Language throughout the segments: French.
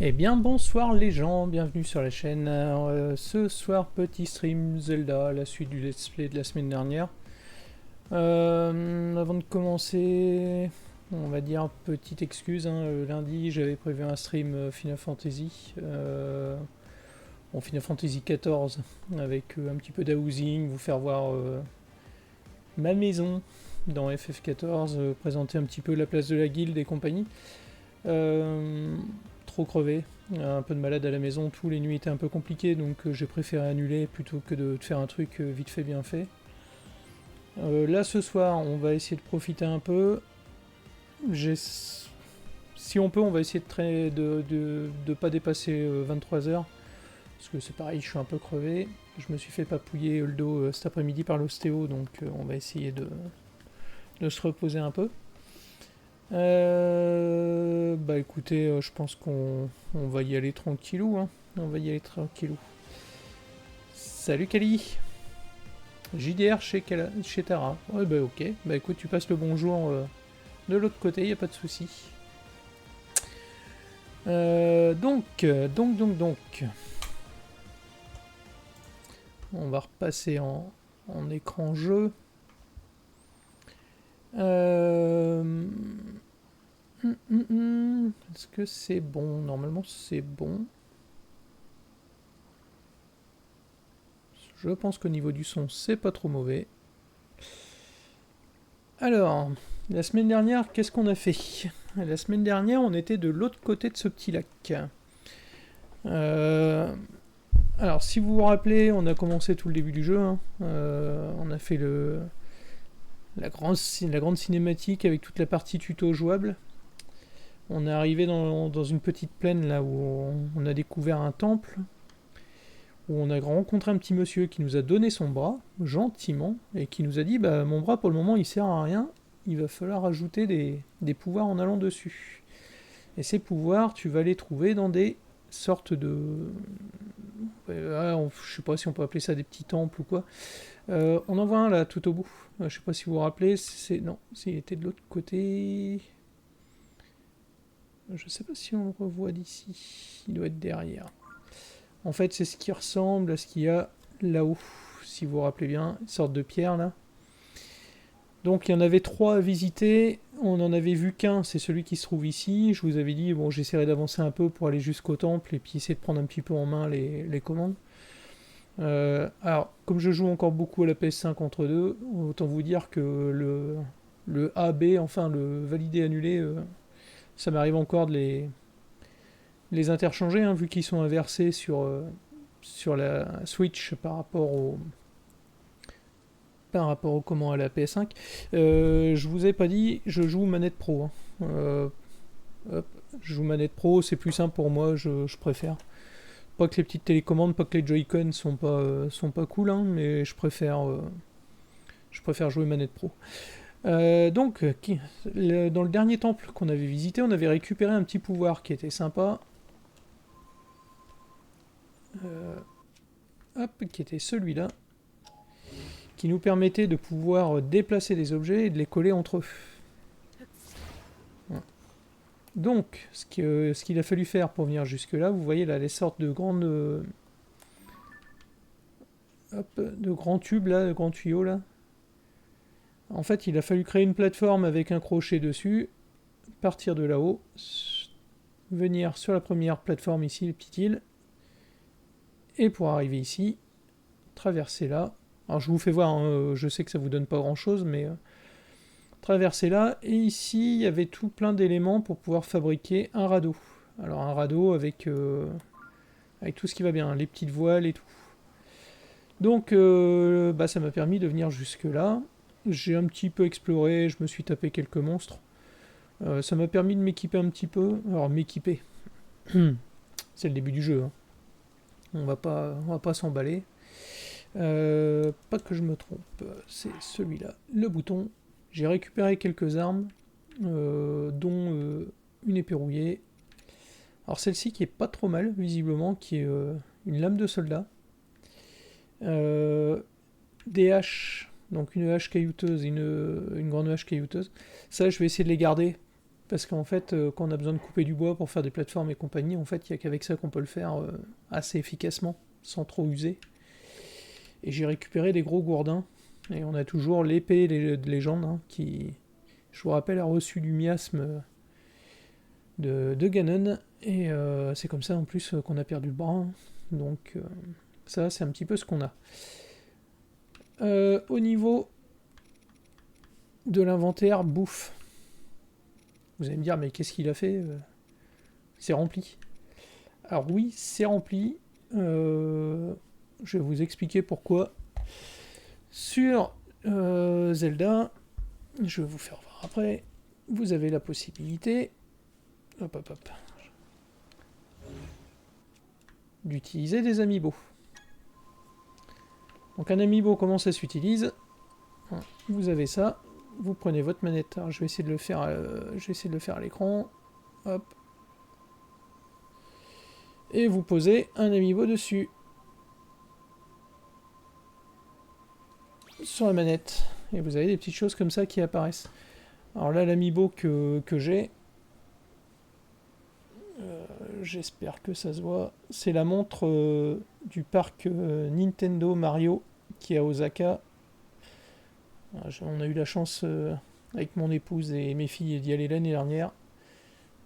Eh bien bonsoir les gens, bienvenue sur la chaîne. Ce soir petit stream Zelda, la suite du let's play de la semaine dernière. Avant de commencer, on va dire petite excuse, hein, lundi j'avais prévu un stream Final Fantasy. Final Fantasy XIV avec un petit peu d'housing, vous faire voir ma maison dans FF14, présenter un petit peu la place de la guilde et compagnie. Trop crevé, un peu de malade à la maison, tous les nuits étaient un peu compliquées, donc j'ai préféré annuler plutôt que de faire un truc vite fait bien fait. Là ce soir on va essayer de profiter un peu. Si on peut on va essayer de pas dépasser 23h, parce que c'est pareil, je suis un peu crevé. Je me suis fait papouiller le dos cet après-midi par l'ostéo, donc on va essayer de se reposer un peu. Bah écoutez, je pense qu'on va y aller tranquillou, hein. On va y aller tranquillou. Salut Kali. JDR chez Tara. Ouais bah ok. Bah écoute, tu passes le bonjour de l'autre côté, y a pas de souci. Donc. On va repasser en écran jeu. Est-ce que c'est bon? Normalement c'est bon. Je pense qu'au niveau du son c'est pas trop mauvais. Alors, la semaine dernière, qu'est-ce qu'on a fait? La semaine dernière, on était de l'autre côté de ce petit lac. Alors, si vous vous rappelez, on a commencé tout le début du jeu. Hein. On a fait la grande cinématique avec toute la partie tuto jouable. On est arrivé dans une petite plaine là où on a découvert un temple, où on a rencontré un petit monsieur qui nous a donné son bras, gentiment, et qui nous a dit bah, mon bras pour le moment il sert à rien, il va falloir ajouter des pouvoirs en allant dessus. Et ces pouvoirs, tu vas les trouver dans des sortes de. Je sais pas si on peut appeler ça des petits temples ou quoi. On en voit un là tout au bout. Je sais pas si vous vous rappelez, non, s'il était de l'autre côté. Je sais pas si on le revoit d'ici. Il doit être derrière. En fait, c'est ce qui ressemble à ce qu'il y a là-haut, si vous vous rappelez bien, une sorte de pierre là. Donc il y en avait 3 à visiter, on en avait vu qu'un, c'est celui qui se trouve ici. Je vous avais dit, bon, j'essaierai d'avancer un peu pour aller jusqu'au temple et puis essayer de prendre un petit peu en main les commandes. Alors, comme je joue encore beaucoup à la PS5 entre deux, autant vous dire que le A, B, enfin le validé annulé, ça m'arrive encore de les interchanger, hein, vu qu'ils sont inversés sur la Switch par rapport au comment à la PS5. Je vous ai pas dit, je joue manette pro. Hein. Hop, je joue manette pro, c'est plus simple pour moi, je préfère. Pas que les petites télécommandes, pas que les Joy-Con sont pas cool, hein, mais je préfère jouer manette pro. Dans le dernier temple qu'on avait visité, on avait récupéré un petit pouvoir qui était sympa. Qui était celui-là, qui nous permettait de pouvoir déplacer des objets et de les coller entre eux. Donc, ce qu'il a fallu faire pour venir jusque-là, vous voyez là les sortes de de grands tubes là, de grands tuyaux là. En fait, il a fallu créer une plateforme avec un crochet dessus, partir de là-haut, venir sur la première plateforme ici, les petites îles, et pour arriver ici, traverser là. Alors je vous fais voir, hein, je sais que ça vous donne pas grand-chose, mais traverser là, et ici il y avait tout plein d'éléments pour pouvoir fabriquer un radeau. Alors un radeau avec tout ce qui va bien, les petites voiles et tout. Donc ça m'a permis de venir jusque là. J'ai un petit peu exploré, je me suis tapé quelques monstres. Ça m'a permis de m'équiper un petit peu. Alors m'équiper, c'est le début du jeu. Hein. On va pas s'emballer. Pas que je me trompe, c'est celui-là, le bouton. J'ai récupéré quelques armes, dont une épée rouillée. Alors celle-ci qui est pas trop mal, visiblement, qui est une lame de soldat. Des haches, donc une hache caillouteuse et une grande hache caillouteuse. Ça, je vais essayer de les garder, parce qu'en fait, quand on a besoin de couper du bois pour faire des plateformes et compagnie, en fait, il n'y a qu'avec ça qu'on peut le faire assez efficacement, sans trop user. Et j'ai récupéré des gros gourdins, et on a toujours l'épée de légende, hein, qui, je vous rappelle, a reçu du miasme de Ganon, et c'est comme ça en plus qu'on a perdu le bras, hein. Donc ça, c'est un petit peu ce qu'on a. Au niveau de l'inventaire bouffe, vous allez me dire, mais qu'est-ce qu'il a fait? C'est rempli. Alors oui, c'est rempli. Je vais vous expliquer pourquoi. Sur Zelda, je vais vous faire voir après, vous avez la possibilité, hop hop hop, d'utiliser des amiibo. Donc un amiibo, comment ça s'utilise? Vous avez ça, vous prenez votre manette. Alors, je vais essayer de le faire, à l'écran. Hop. Et vous posez un amiibo dessus. Sur la manette. Et vous avez des petites choses comme ça qui apparaissent. Alors là, l'amiibo que j'ai, j'espère que ça se voit, c'est la montre du parc Nintendo Mario qui est à Osaka. On a eu la chance avec mon épouse et mes filles d'y aller l'année dernière.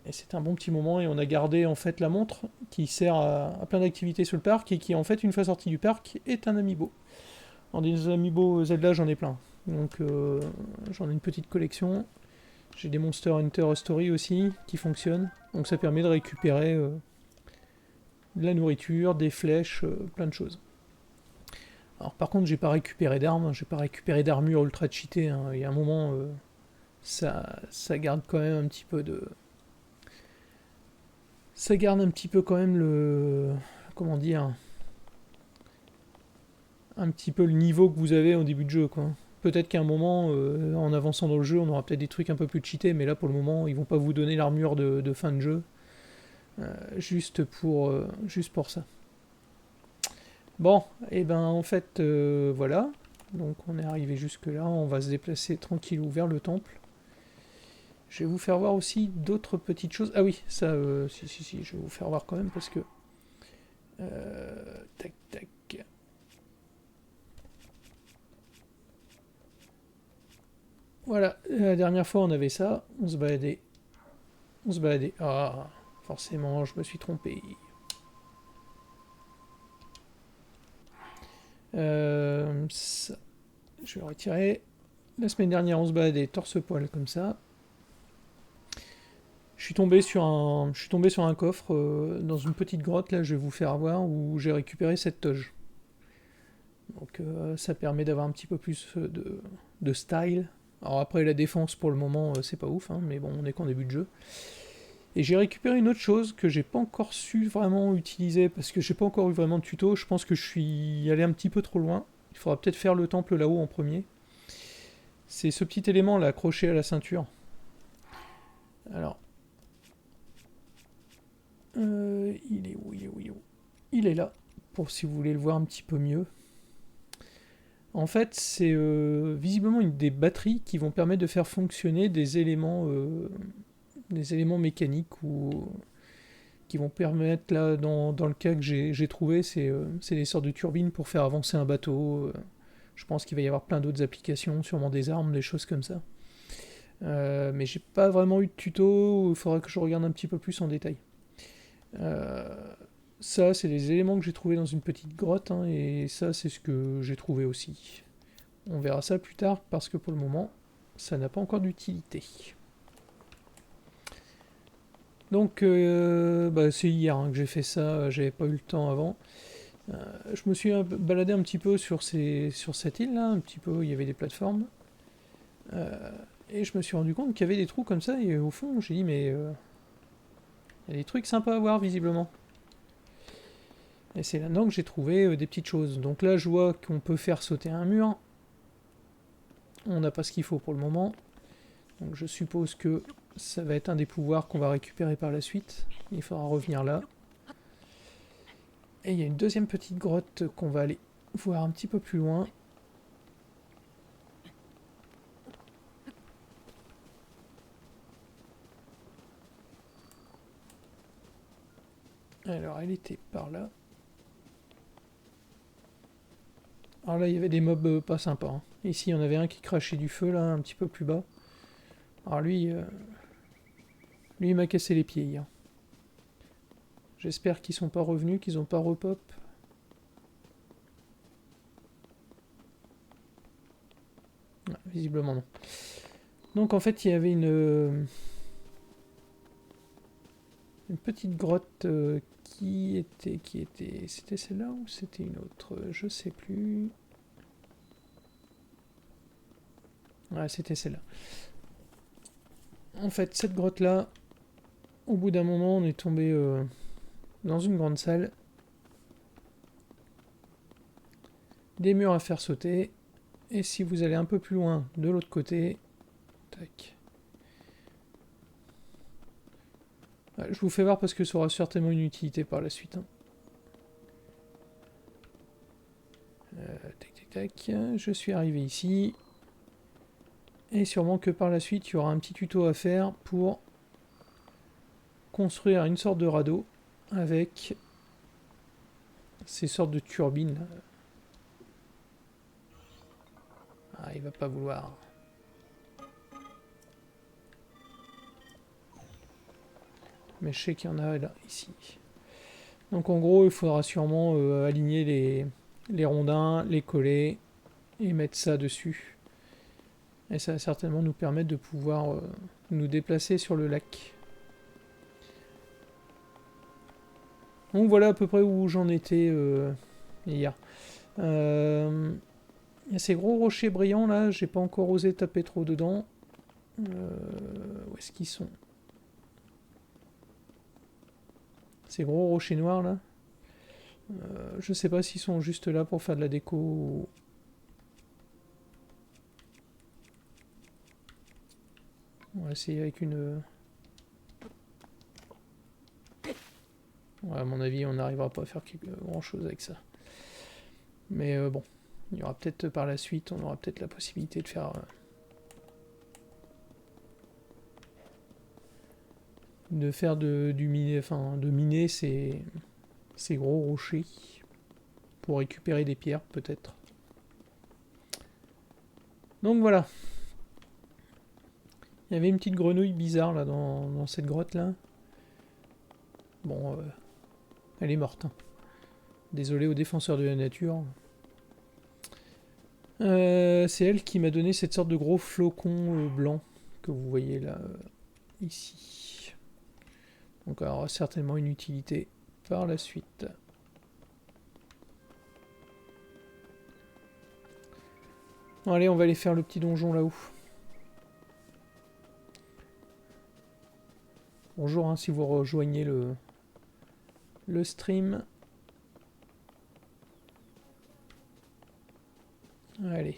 Et c'est un bon petit moment, et on a gardé en fait la montre qui sert à plein d'activités sur le parc, et qui en fait, une fois sortie du parc, est un amiibo. En des amiibo Zelda, j'en ai plein. Donc j'en ai une petite collection. J'ai des Monster Hunter Story aussi qui fonctionnent. Donc ça permet de récupérer de la nourriture, des flèches, plein de choses. Alors par contre, j'ai pas récupéré d'armes, j'ai pas récupéré d'armure ultra cheatée, hein. Il y a un moment, ça garde quand même un petit peu de... Ça garde un petit peu quand même le... Comment dire? Un petit peu le niveau que vous avez au début de jeu, quoi. Peut-être qu'à un moment, en avançant dans le jeu, on aura peut-être des trucs un peu plus cheatés, mais là pour le moment, ils vont pas vous donner l'armure de fin de jeu. Juste pour ça. Bon, et ben en fait, voilà. Donc on est arrivé jusque là, on va se déplacer tranquillou vers le temple. Je vais vous faire voir aussi d'autres petites choses. Ah oui, ça, si, je vais vous faire voir quand même parce que... tac, tac. Voilà, la dernière fois on avait ça, on se baladait. On se baladait. Ah, forcément, je me suis trompé. Ça, je vais retirer. La semaine dernière, on se baladait torse-poil comme ça. Je suis tombé sur un coffre dans une petite grotte, là je vais vous faire voir, où j'ai récupéré cette toge. Donc ça permet d'avoir un petit peu plus de style. Alors après la défense pour le moment c'est pas ouf, hein, mais bon on est qu'en début de jeu. Et j'ai récupéré une autre chose que j'ai pas encore su vraiment utiliser, parce que j'ai pas encore eu vraiment de tuto, je pense que je suis allé un petit peu trop loin. Il faudra peut-être faire le temple là-haut en premier. C'est ce petit élément là accroché à la ceinture. Alors... il est où? Il est là, pour si vous voulez le voir un petit peu mieux. En fait, c'est visiblement une des batteries qui vont permettre de faire fonctionner des éléments mécaniques, ou qui vont permettre, là, dans le cas que j'ai trouvé, c'est des sortes de turbines pour faire avancer un bateau. Je pense qu'il va y avoir plein d'autres applications, sûrement des armes, des choses comme ça. Mais j'ai pas vraiment eu de tuto, il faudra que je regarde un petit peu plus en détail. Ça, c'est des éléments que j'ai trouvés dans une petite grotte, hein, et ça, c'est ce que j'ai trouvé aussi. On verra ça plus tard, parce que pour le moment, ça n'a pas encore d'utilité. Donc, c'est hier hein, que j'ai fait ça, j'avais pas eu le temps avant. Je me suis baladé un petit peu sur cette île-là, un petit peu, il y avait des plateformes. Et je me suis rendu compte qu'il y avait des trous comme ça, et au fond, j'ai dit, mais... il y a des trucs sympas à voir, visiblement. Et c'est là-dedans que j'ai trouvé des petites choses. Donc là, je vois qu'on peut faire sauter un mur. On n'a pas ce qu'il faut pour le moment. Donc je suppose que ça va être un des pouvoirs qu'on va récupérer par la suite. Il faudra revenir là. Et il y a une deuxième petite grotte qu'on va aller voir un petit peu plus loin. Alors, elle était par là. Alors là, il y avait des mobs pas sympas. Hein. Ici, il y en avait un qui crachait du feu, là, un petit peu plus bas. Alors lui, lui il m'a cassé les pieds hier. J'espère qu'ils sont pas revenus, qu'ils ont pas repop. Ouais, visiblement non. Donc en fait, il y avait une petite grotte qui était... C'était celle-là ou c'était une autre? Je sais plus. Ouais, c'était celle-là. En fait, cette grotte-là, au bout d'un moment, on est tombé dans une grande salle. Des murs à faire sauter. Et si vous allez un peu plus loin de l'autre côté... Tac. Ouais, je vous fais voir parce que ça aura certainement une utilité par la suite. Hein. Tac, tac, tac. Je suis arrivé ici. Et sûrement que par la suite, il y aura un petit tuto à faire pour construire une sorte de radeau avec ces sortes de turbines. Ah, il va pas vouloir. Mais je sais qu'il y en a là, ici. Donc en gros, il faudra sûrement aligner les rondins, les coller et mettre ça dessus. Et ça va certainement nous permettre de pouvoir nous déplacer sur le lac. Donc voilà à peu près où j'en étais hier. Il y a ces gros rochers brillants là, j'ai pas encore osé taper trop dedans. Où est-ce qu'ils sont? Ces gros rochers noirs là. Je sais pas s'ils sont juste là pour faire de la déco ou... On va essayer avec une... Ouais, à mon avis, on n'arrivera pas à faire grand chose avec ça. Mais bon, il y aura peut-être par la suite, on aura peut-être la possibilité de faire... du miner, enfin de miner ces gros rochers pour récupérer des pierres peut-être. Donc voilà. Il y avait une petite grenouille bizarre là dans cette grotte là. Bon, elle est morte. Hein. Désolé aux défenseurs de la nature. C'est elle qui m'a donné cette sorte de gros flocon blanc que vous voyez là, ici. Donc elle aura certainement une utilité par la suite. Bon, allez, on va aller faire le petit donjon là-haut. Bonjour, hein, si vous rejoignez le stream. Allez.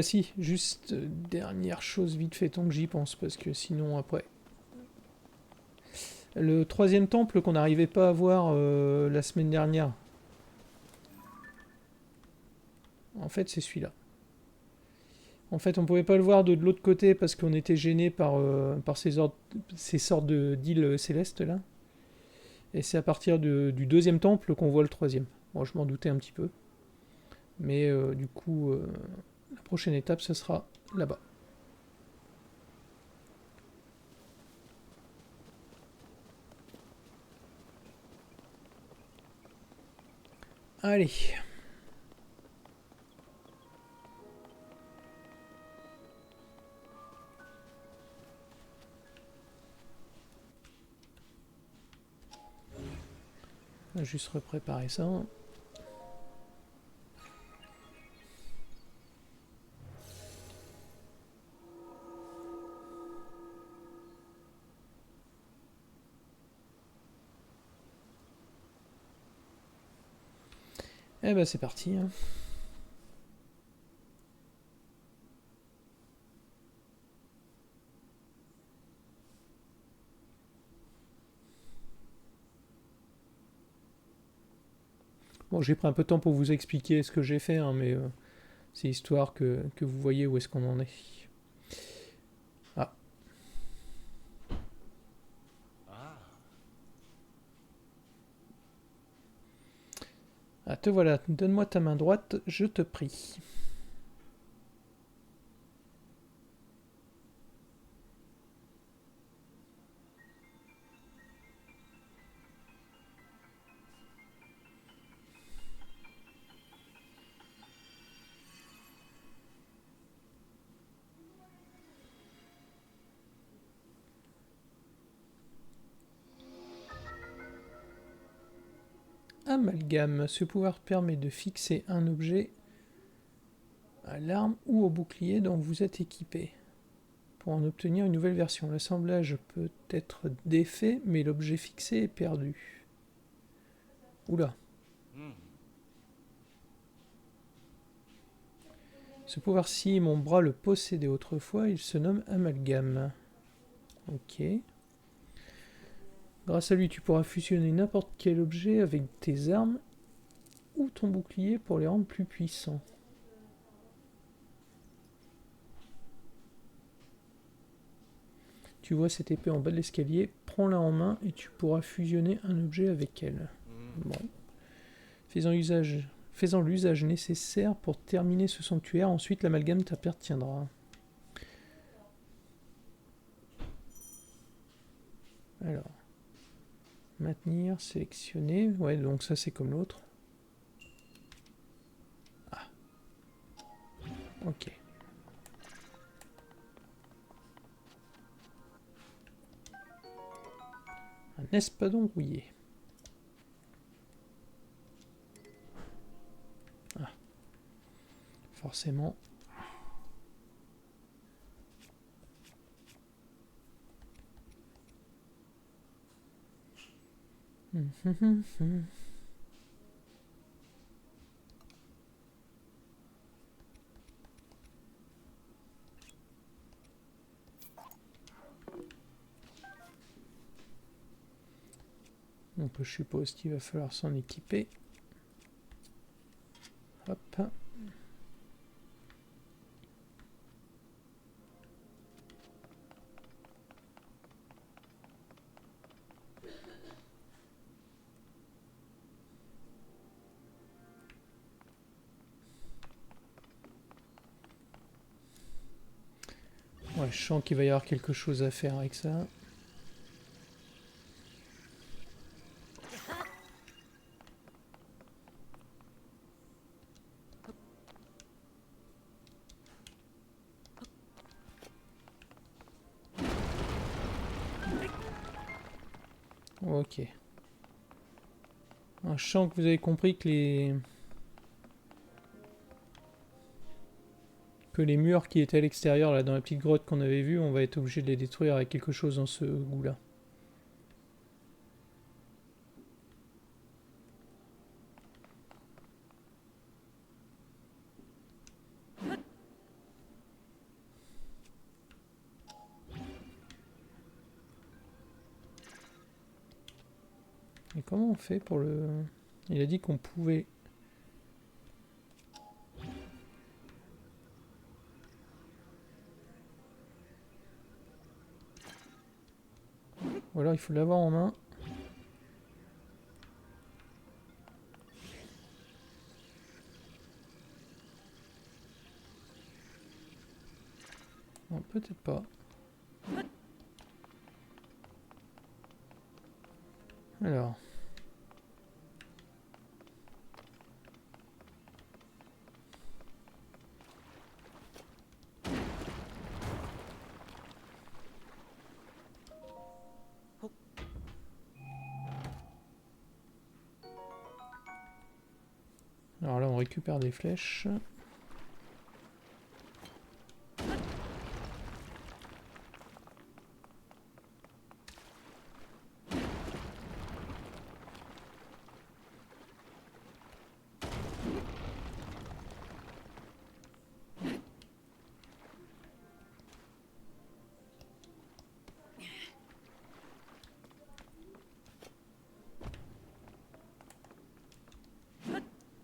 Si, juste dernière chose vite fait tant que j'y pense, parce que sinon après... Le troisième temple qu'on n'arrivait pas à voir la semaine dernière. En fait, c'est celui-là. En fait, on pouvait pas le voir de l'autre côté parce qu'on était gêné par ces sortes d'îles célestes là. Et c'est à partir du deuxième temple qu'on voit le troisième. Bon, je m'en doutais un petit peu. Mais du coup, la prochaine étape, ce sera là-bas. Allez. On va juste repréparer ça. Eh ben c'est parti. Hein. Bon, j'ai pris un peu de temps pour vous expliquer ce que j'ai fait, hein, mais c'est histoire que vous voyez où est-ce qu'on en est. Ah. te voilà, donne-moi ta main droite, je te prie. Amalgame. Ce pouvoir permet de fixer un objet à l'arme ou au bouclier dont vous êtes équipé. Pour en obtenir une nouvelle version, l'assemblage peut être défait, mais l'objet fixé est perdu. Oula. Ce pouvoir-ci, mon bras le possédait autrefois, il se nomme Amalgame. Ok. Grâce à lui, tu pourras fusionner n'importe quel objet avec tes armes ou ton bouclier pour les rendre plus puissants. Tu vois cette épée en bas de l'escalier, prends-la en main et tu pourras fusionner un objet avec elle. Bon. Faisant l'usage nécessaire pour terminer ce sanctuaire, ensuite l'amalgame t'appartiendra. Alors, maintenir, sélectionner, ouais donc ça c'est comme l'autre. Ah, ok. Un espadon rouillé. Ah, forcément. Donc je suppose qu'il va falloir s'en équiper. Hop. Ouais, je sens qu'il va y avoir quelque chose à faire avec ça. Ok. Je sens que vous avez compris que les murs qui étaient à l'extérieur, là, dans la petite grotte qu'on avait vue, on va être obligé de les détruire avec quelque chose dans ce goût-là. Et comment on fait pour le... Il a dit qu'on pouvait... Ou alors il faut l'avoir en main. Non, peut-être pas. Alors... Alors là on récupère des flèches.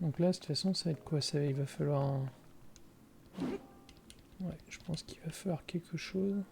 Donc là de toute façon ça va être quoi ça? Il va falloir... Ouais, je pense qu'il va falloir quelque chose.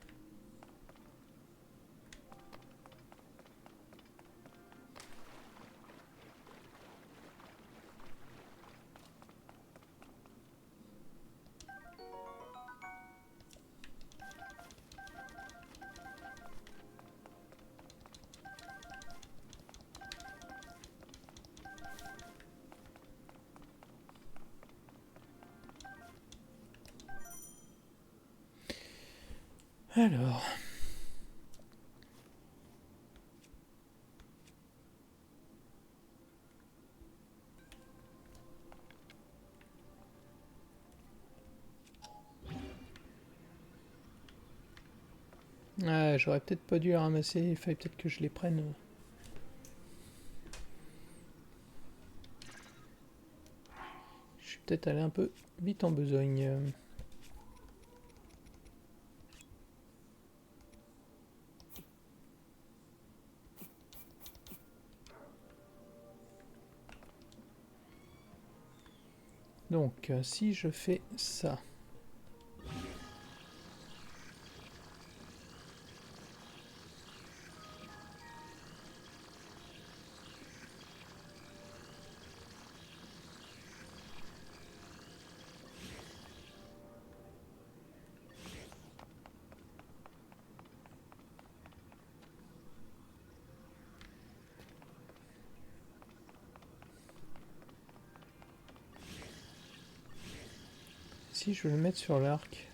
Alors. Ah, j'aurais peut-être pas dû les ramasser, il fallait peut-être que je les prenne. Je suis peut-être allé un peu vite en besogne. Donc, si je fais ça. Si je veux le mettre sur l'arc.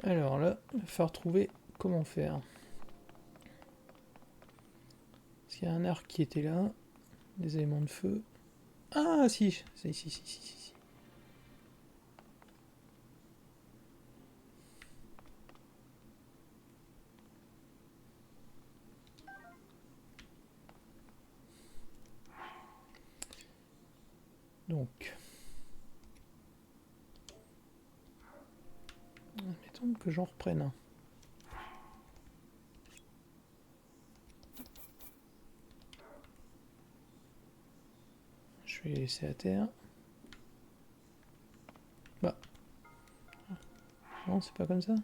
Alors là, il va falloir trouver comment faire. Parce qu'il y a un arc qui était là. Des éléments de feu. Ah si, si. Donc. Admettons que j'en reprenne un. Je vais les laisser à terre. Bah. Non, c'est pas comme ça.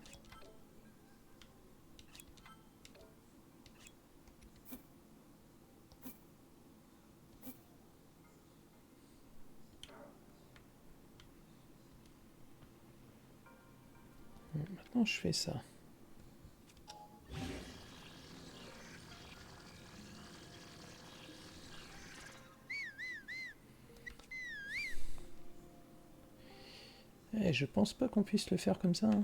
Bon, maintenant je fais ça. Eh, je pense pas qu'on puisse le faire comme ça. Hein.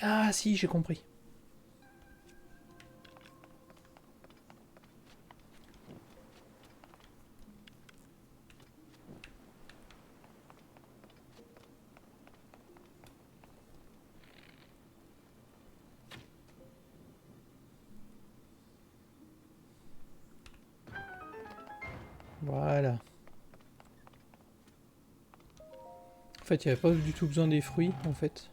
Ah si, j'ai compris. Voilà. En fait, il n'y avait pas du tout besoin des fruits, en fait.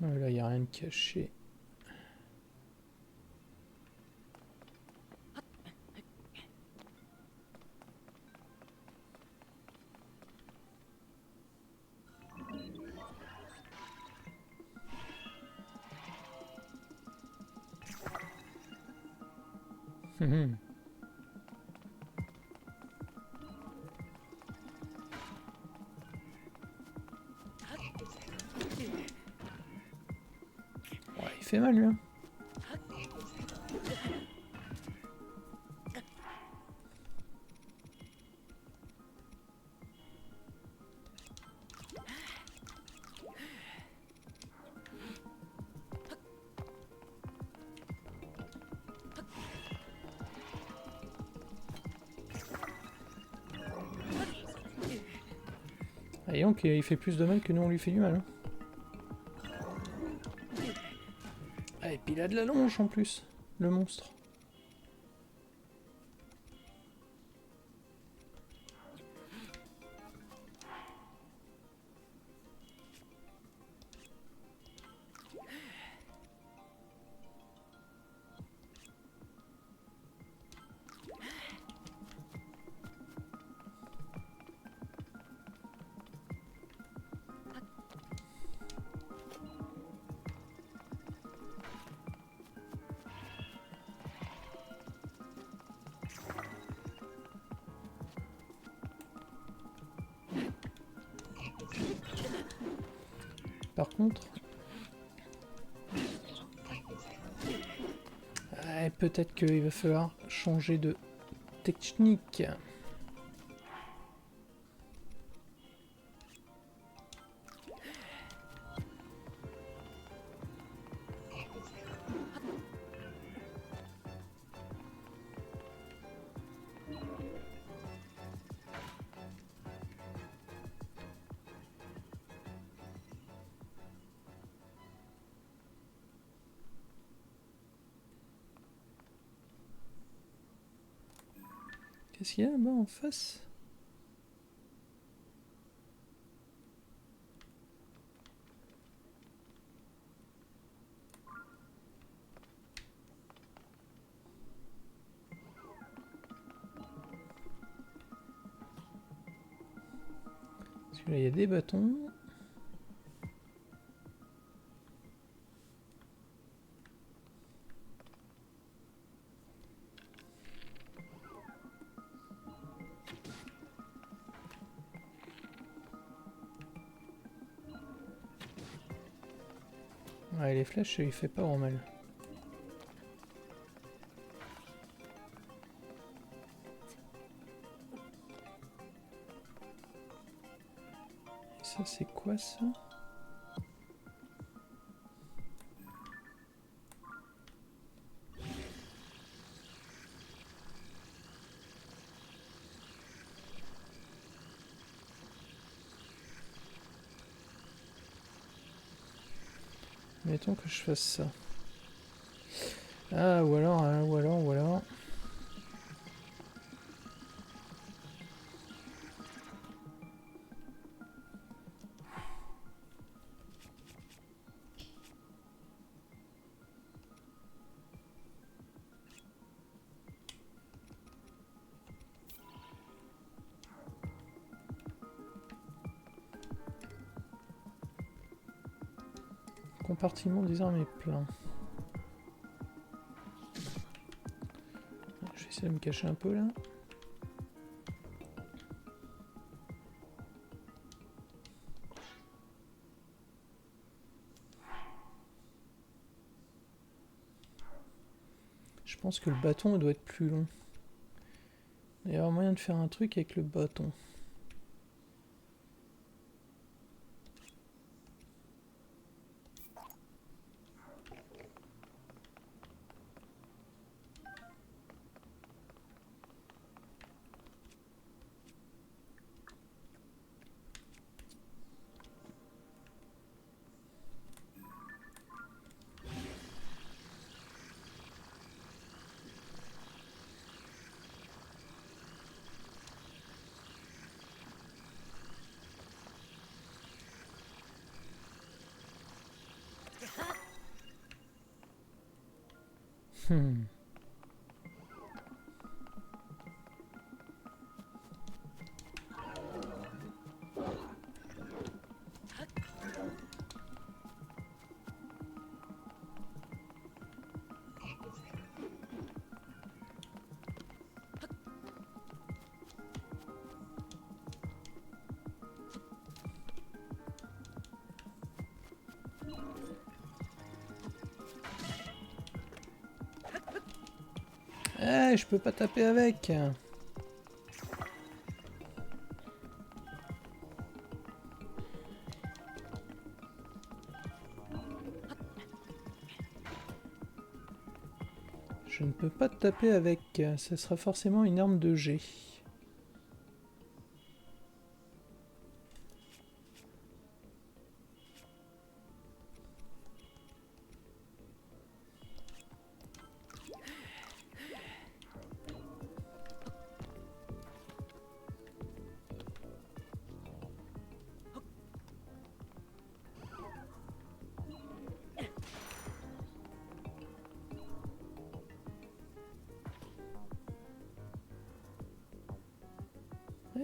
Là, il n'y a rien de caché. Mhm. Ouais, il fait mal, lui. Hein. Et donc il fait plus de mal que nous on lui fait du mal. Hein. Ah, et puis il a de la longe en plus, le monstre. Par contre, peut-être qu'il va falloir changer de technique. Qu'est-ce qu'il y a là-bas en face? Parce que là il y a des bâtons. Ouais, les flèches, il fait pas grand mal. Ça, c'est quoi ça? Mettons que je fasse ça. Ah, ou alors, hein, ou alors, ou alors. Compartiment des armes est plein. Je vais essayer de me cacher un peu là. Je pense que le bâton doit être plus long. Il y a moyen de faire un truc avec le bâton. Hmm. Eh, je peux pas taper avec. Je ne peux pas taper avec. Ça sera forcément une arme de G.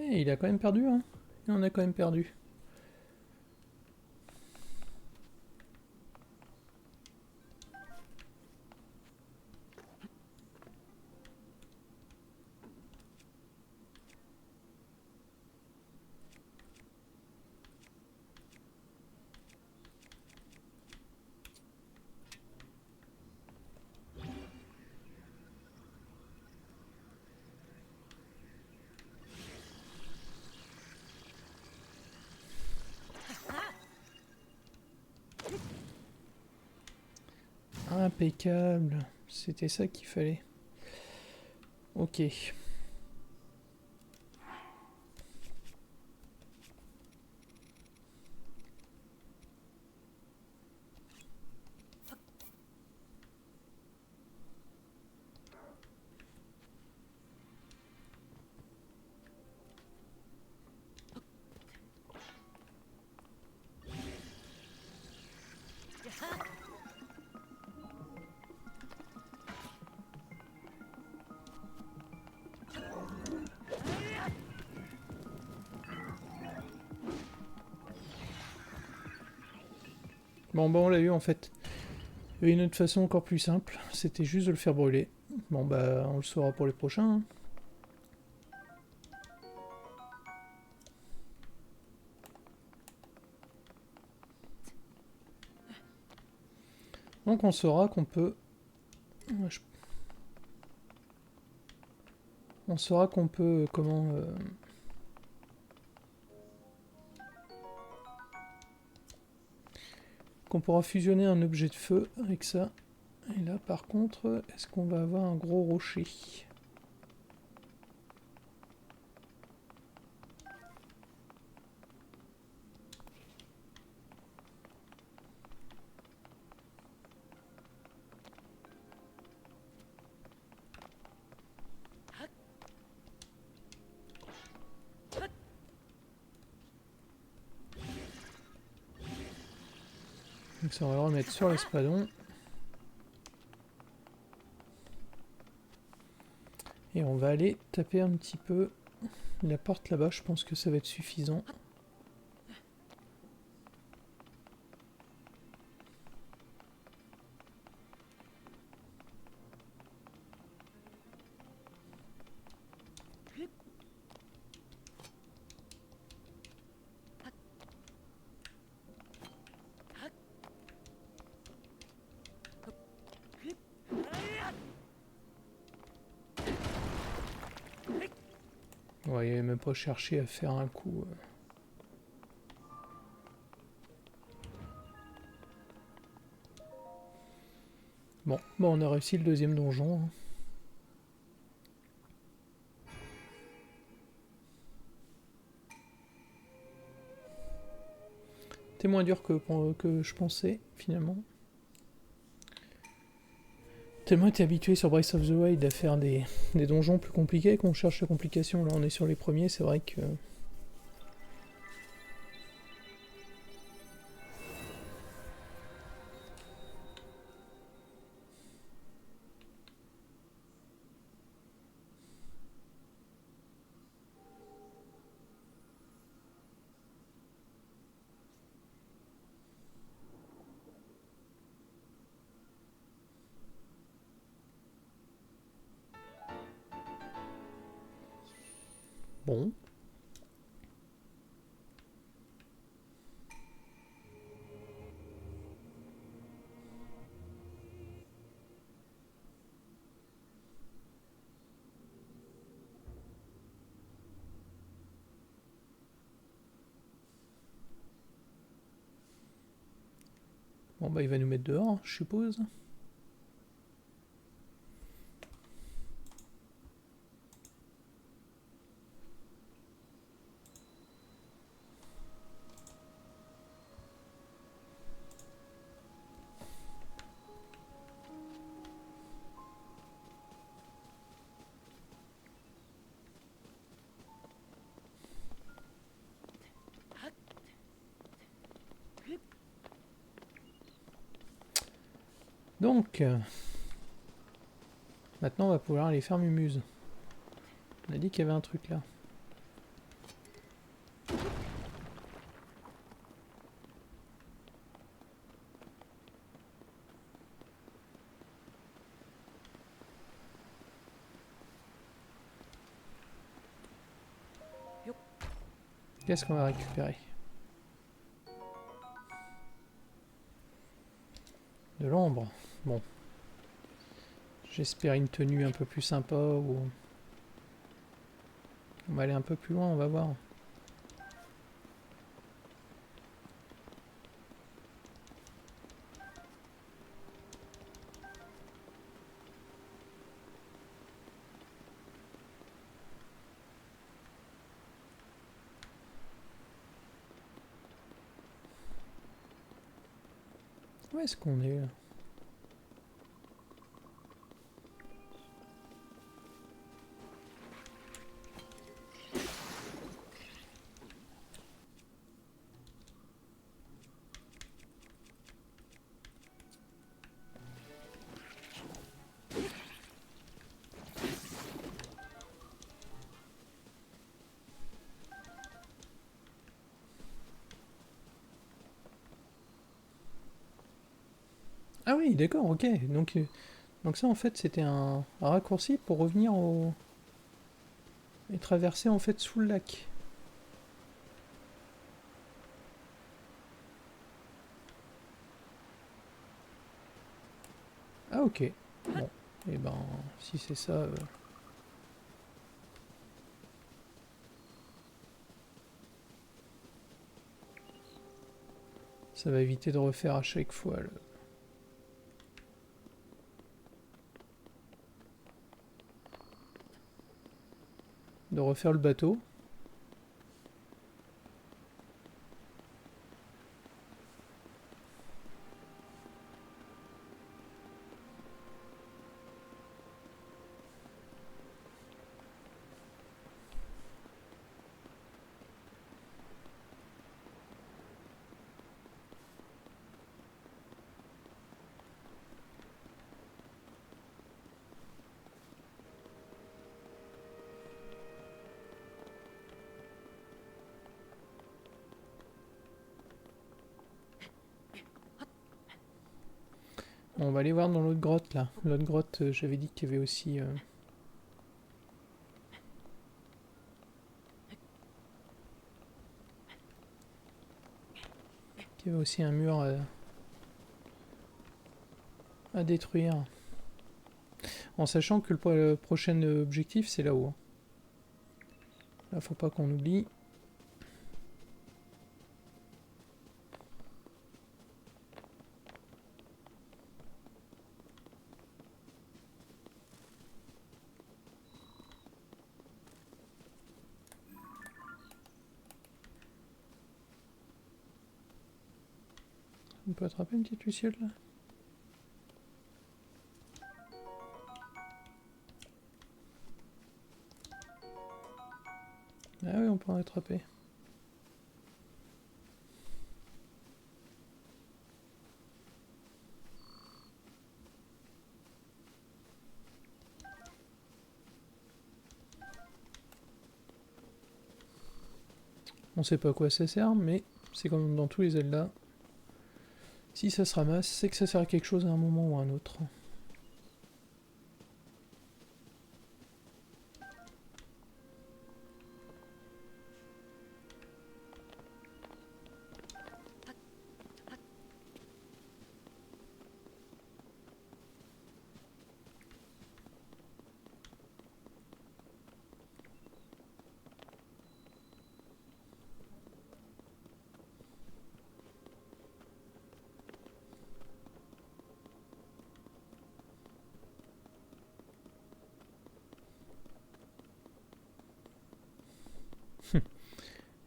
Et il a quand même perdu, hein. Il en a quand même perdu. Impeccable. C'était ça qu'il fallait. Ok. Bon, bah on l'a eu en fait. Il y avait une autre façon encore plus simple, c'était juste de le faire brûler. Bon bah on le saura pour les prochains. Hein. Donc on saura qu'on peut... On saura qu'on peut... Comment... Qu'on pourra fusionner un objet de feu avec ça. Et là par contre, est-ce qu'on va avoir un gros rocher ? Donc ça on va le remettre sur l'espadon. Et on va aller taper un petit peu la porte là-bas, je pense que ça va être suffisant. Ouais, il n'avait même pas cherché à faire un coup. Bon, bah on a réussi le deuxième donjon. Hein. C'était moins dur que je pensais, finalement. Tellement été habitué sur Breath of the Wild à faire des donjons plus compliqués qu'on cherche la complication. Là, on est sur les premiers, c'est vrai que... Bon. Bon bah il va nous mettre dehors, je suppose. Donc, maintenant on va pouvoir aller faire Mumuse. On a dit qu'il y avait un truc là. Qu'est-ce qu'on va récupérer? De l'ombre. Bon. J'espère une tenue un peu plus sympa ou... On va aller un peu plus loin, on va voir. Où est-ce qu'on est là? Ah oui, d'accord, ok. Donc ça en fait c'était un raccourci pour revenir au... et traverser en fait sous le lac. Ah ok. Bon, et ben si c'est ça... ça va éviter de refaire à chaque fois de refaire le bateau. Bon, on va aller voir dans l'autre grotte là. L'autre grotte, j'avais dit qu'il y avait aussi... qu'il y avait aussi un mur à détruire. En sachant que le prochain objectif c'est là-haut. Hein. Là, faut pas qu'on oublie. On peut attraper une petite luciole là? Ah oui, on peut en attraper. On sait pas à quoi ça sert, mais c'est comme dans tous les Zelda. Si ça se ramasse, c'est que ça sert à quelque chose à un moment ou à un autre.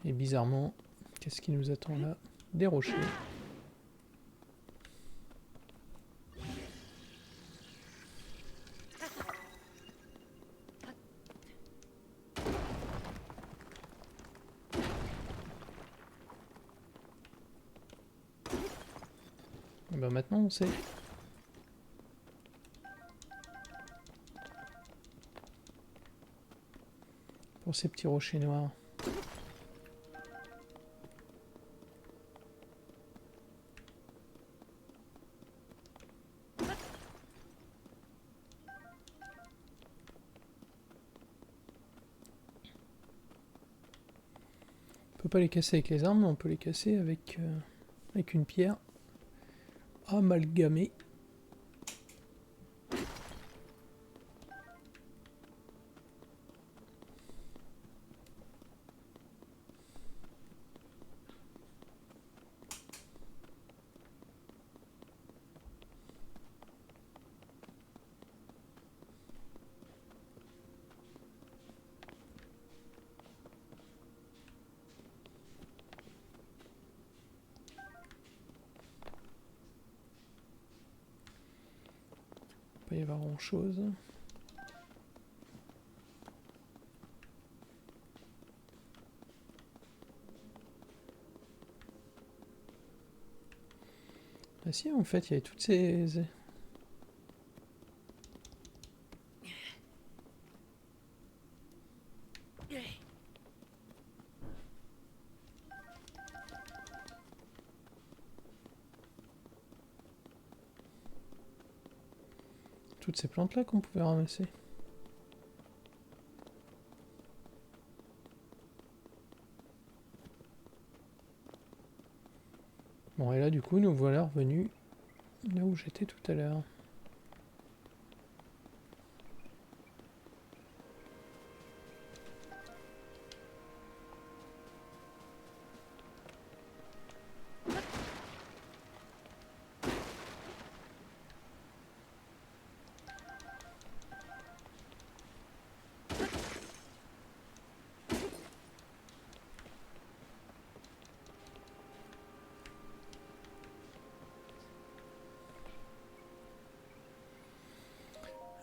Et bizarrement, qu'est-ce qui nous attend là? Des rochers. Et ben maintenant on sait. Pour ces petits rochers noirs. peut pas les casser avec les armes, mais on peut les casser avec une pierre amalgamée. Pas y avoir grand chose. Ah si, en fait, il y avait toutes ces... toutes ces plantes-là qu'on pouvait ramasser. Bon, et là, du coup, nous voilà revenus là où j'étais tout à l'heure.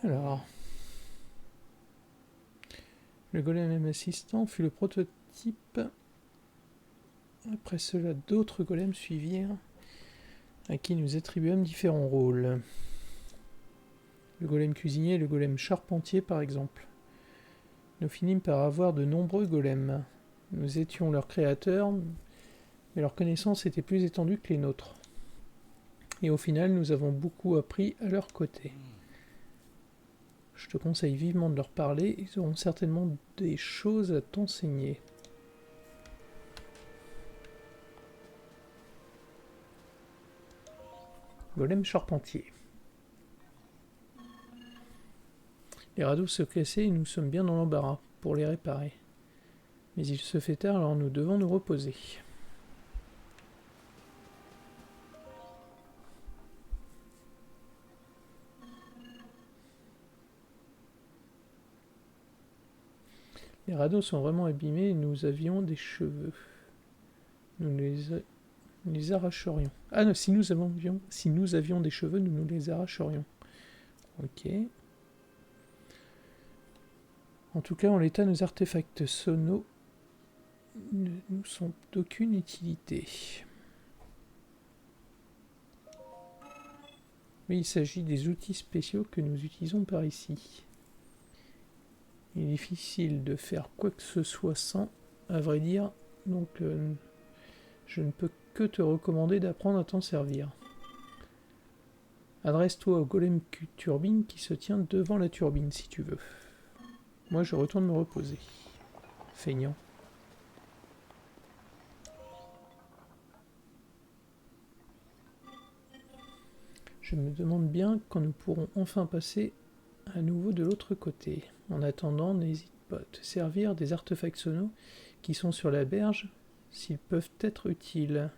Alors, le golem M assistant fut le prototype. Après cela, d'autres golems suivirent, à qui nous attribuâmes différents rôles. Le golem cuisinier et le golem charpentier, par exemple. Nous finîmes par avoir de nombreux golems. Nous étions leurs créateurs, mais leur connaissance était plus étendue que les nôtres. Et au final, nous avons beaucoup appris à leur côté. Je te conseille vivement de leur parler, ils auront certainement des choses à t'enseigner. Golem charpentier. Les radeaux se cassaient et nous sommes bien dans l'embarras pour les réparer. Mais il se fait tard, alors nous devons nous reposer. Les radeaux sont vraiment abîmés et nous avions des cheveux. Nous les arracherions. Ah non, si nous avions des cheveux, nous nous les arracherions. Ok. En tout cas, en l'état, nos artefacts sonaux ne nous sont d'aucune utilité. Mais il s'agit des outils spéciaux que nous utilisons par ici. Il est difficile de faire quoi que ce soit sans, à vrai dire, donc je ne peux que te recommander d'apprendre à t'en servir. Adresse-toi au golem turbine qui se tient devant la turbine si tu veux. Moi je retourne me reposer. Feignant. Je me demande bien quand nous pourrons enfin passer à nouveau de l'autre côté. En attendant, n'hésite pas à te servir des artefacts sonaux qui sont sur la berge, s'ils peuvent être utiles.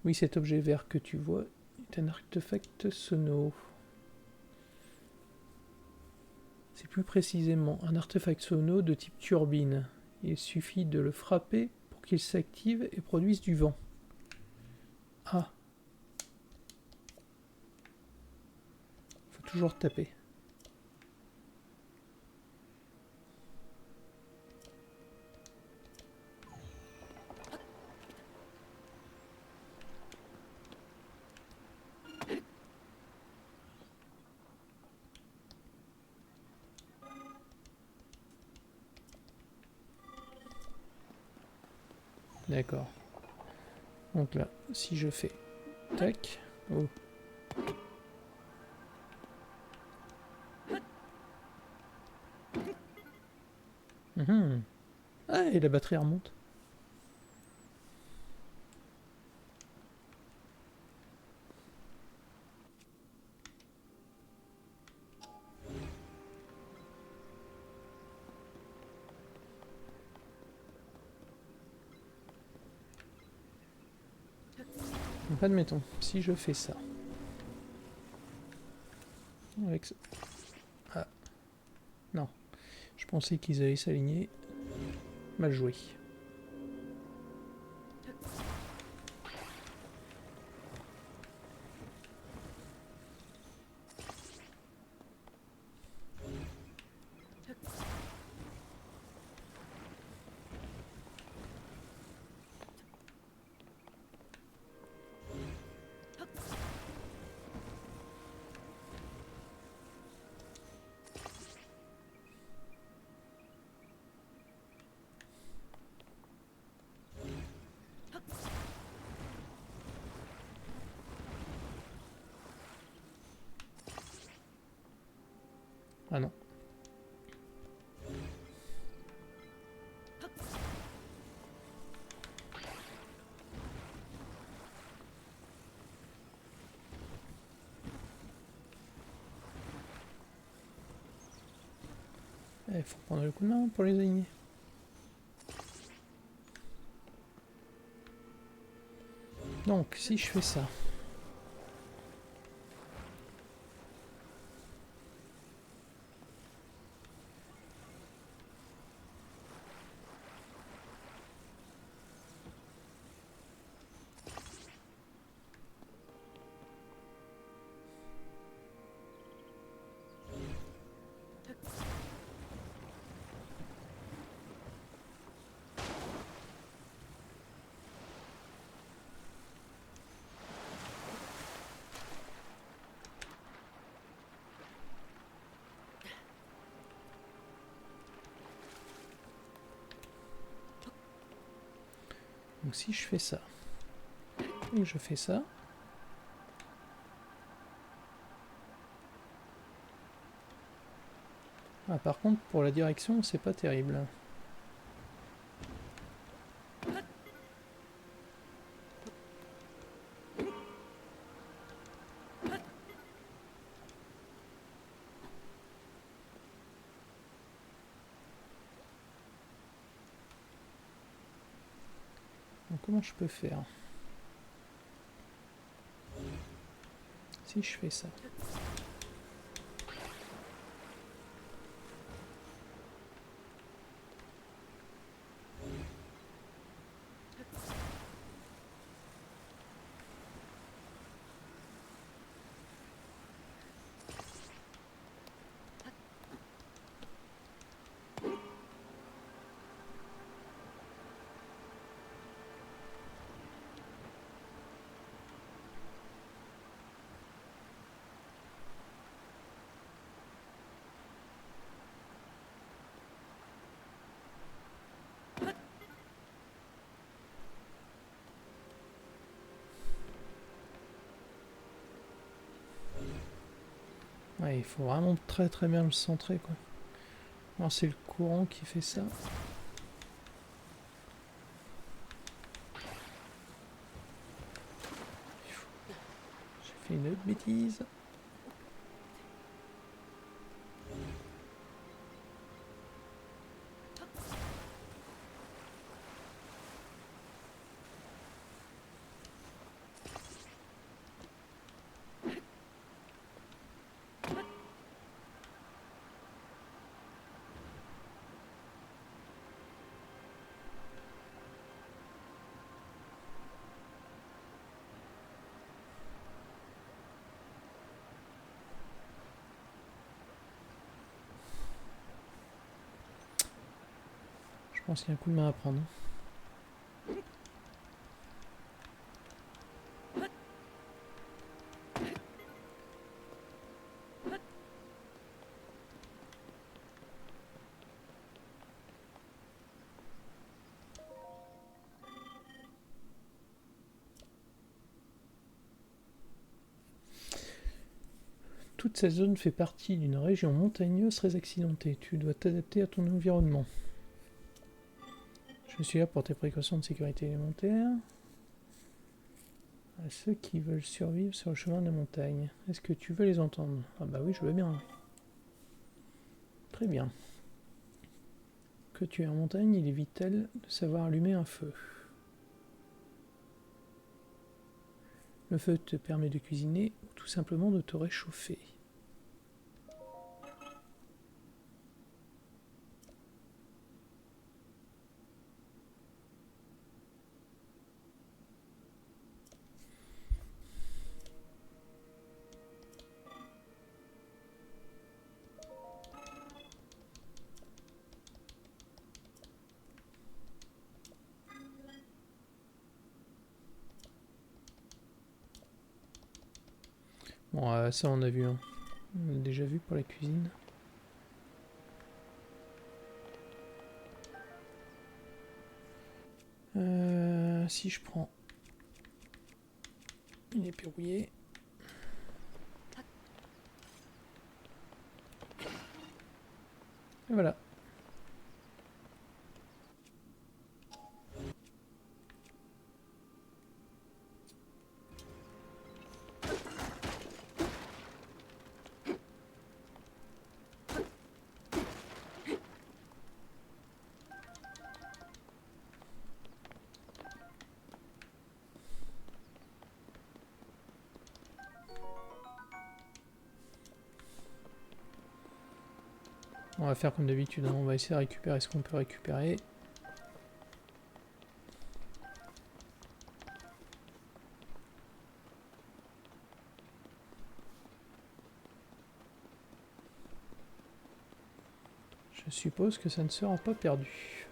Oui, cet objet vert que tu vois est un artefact sono. C'est plus précisément un artefact sono de type turbine. Il suffit de le frapper pour qu'il s'active et produise du vent. Ah. Faut toujours taper. D'accord. Donc là, si je fais tac, oh. Mhm. Ah, et la batterie remonte. Donc, admettons, si je fais ça. Avec ça. Ah, non. Je pensais qu'ils allaient s'aligner. Mal joué. Ah non. Il faut prendre le coup de main pour les aligner. Donc, si je fais ça. Donc si je fais ça, et je fais ça, ah, par contre pour la direction c'est pas terrible. Donc comment je peux faire? Si je fais ça. Ouais, il faut vraiment très très bien le centrer quoi. Alors c'est le courant qui fait ça. J'ai fait une autre bêtise. Je pense qu'il y a un coup de main à prendre. Toute cette zone fait partie d'une région montagneuse très accidentée. Tu dois t'adapter à ton environnement. Je suis là pour tes précautions de sécurité élémentaire. À ceux qui veulent survivre sur le chemin de la montagne. Est-ce que tu veux les entendre? Ah bah oui, je veux bien. Très bien. Que tu es en montagne, il est vital de savoir allumer un feu. Le feu te permet de cuisiner ou tout simplement de te réchauffer. Bon, ça on a vu, hein. On l'a déjà vu pour la cuisine. Si je prends... Il est verrouillé. Et voilà. On va faire comme d'habitude, hein. On va essayer de récupérer ce qu'on peut récupérer. Je suppose que ça ne sera pas perdu.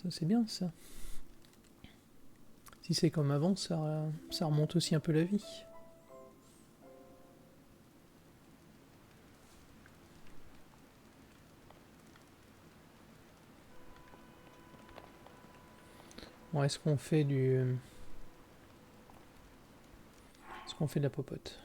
Ça c'est bien ça. Si c'est comme avant, ça remonte aussi un peu la vie. Bon, est-ce qu'on fait du... Est-ce qu'on fait de la popote?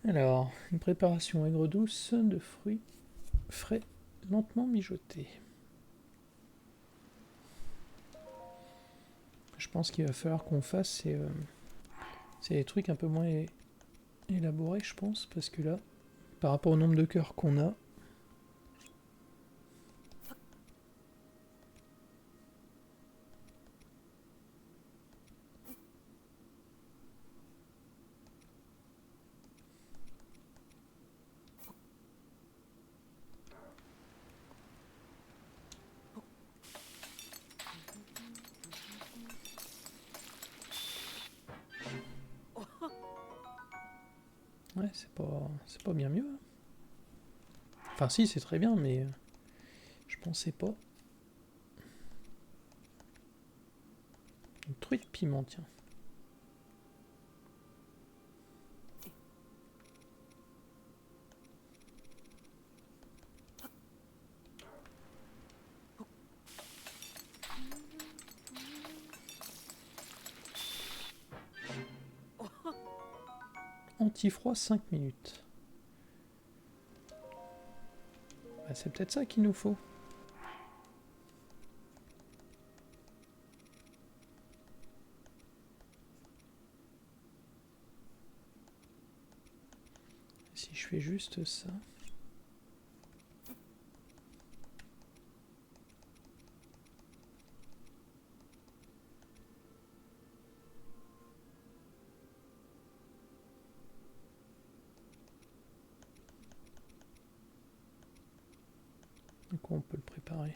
Alors, une préparation aigre douce de fruits frais lentement mijotés. Je pense qu'il va falloir qu'on fasse c'est des trucs un peu moins élaborés, je pense, parce que là, par rapport au nombre de cœurs qu'on a, ouais, c'est pas bien mieux, hein. Enfin si, c'est très bien, mais je pensais pas. Une truite piment, tiens. Anti-froid 5 minutes. Bah, c'est peut-être ça qu'il nous faut. Si je fais juste ça... quoi on peut le préparer?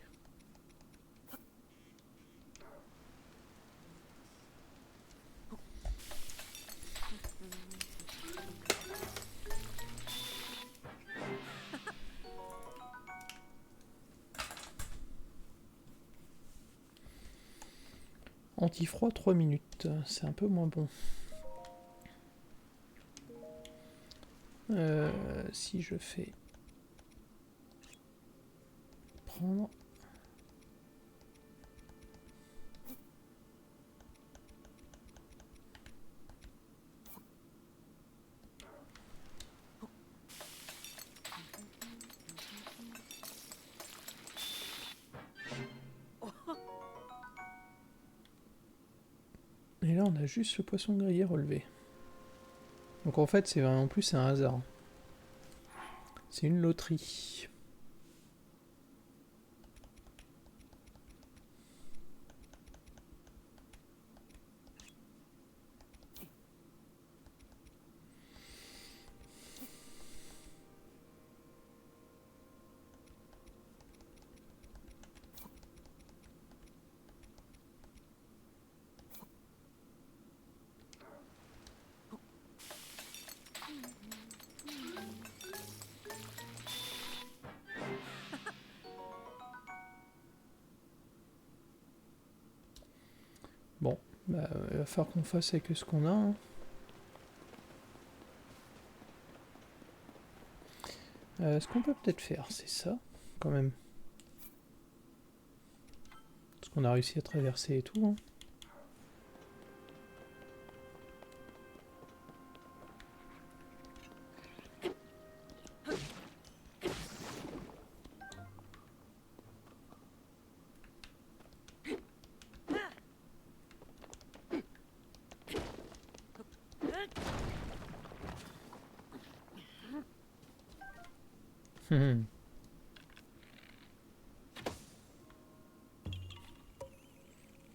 Anti-froid 3 minutes, c'est un peu moins bon. Si je fais prendre... Et là on a juste le poisson grillé relevé. Donc en fait c'est vraiment plus un hasard. C'est une loterie. Bon, bah, il va falloir qu'on fasse avec ce qu'on a. Hein. Ce qu'on peut peut-être faire, c'est ça, quand même. Parce qu'on a réussi à traverser et tout. Hein.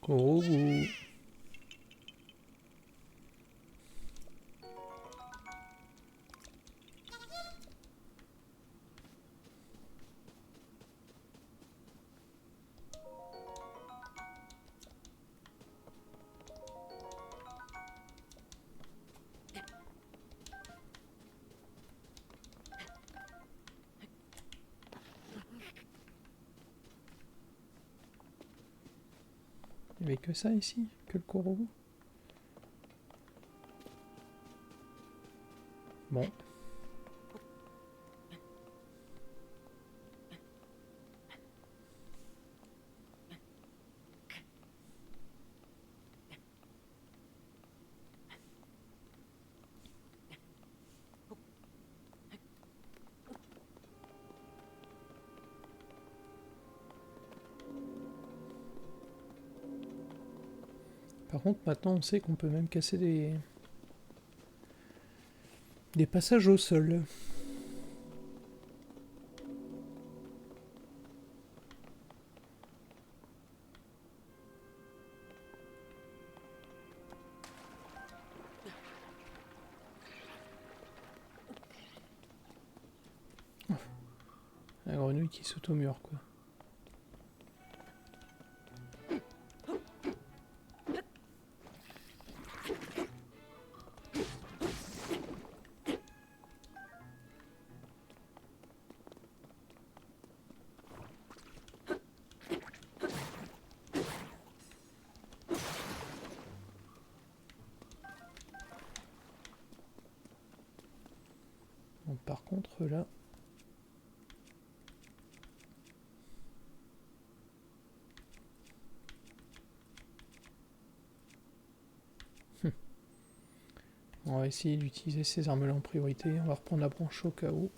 Kourou. Il n'y avait que ça ici, que le kourou. Bon. Par contre, maintenant, on sait qu'on peut même casser des passages au sol. La grenouille qui saute au mur, quoi. Bon, par contre, là... On va essayer d'utiliser ces armes-là en priorité. On va reprendre la branche au cas où.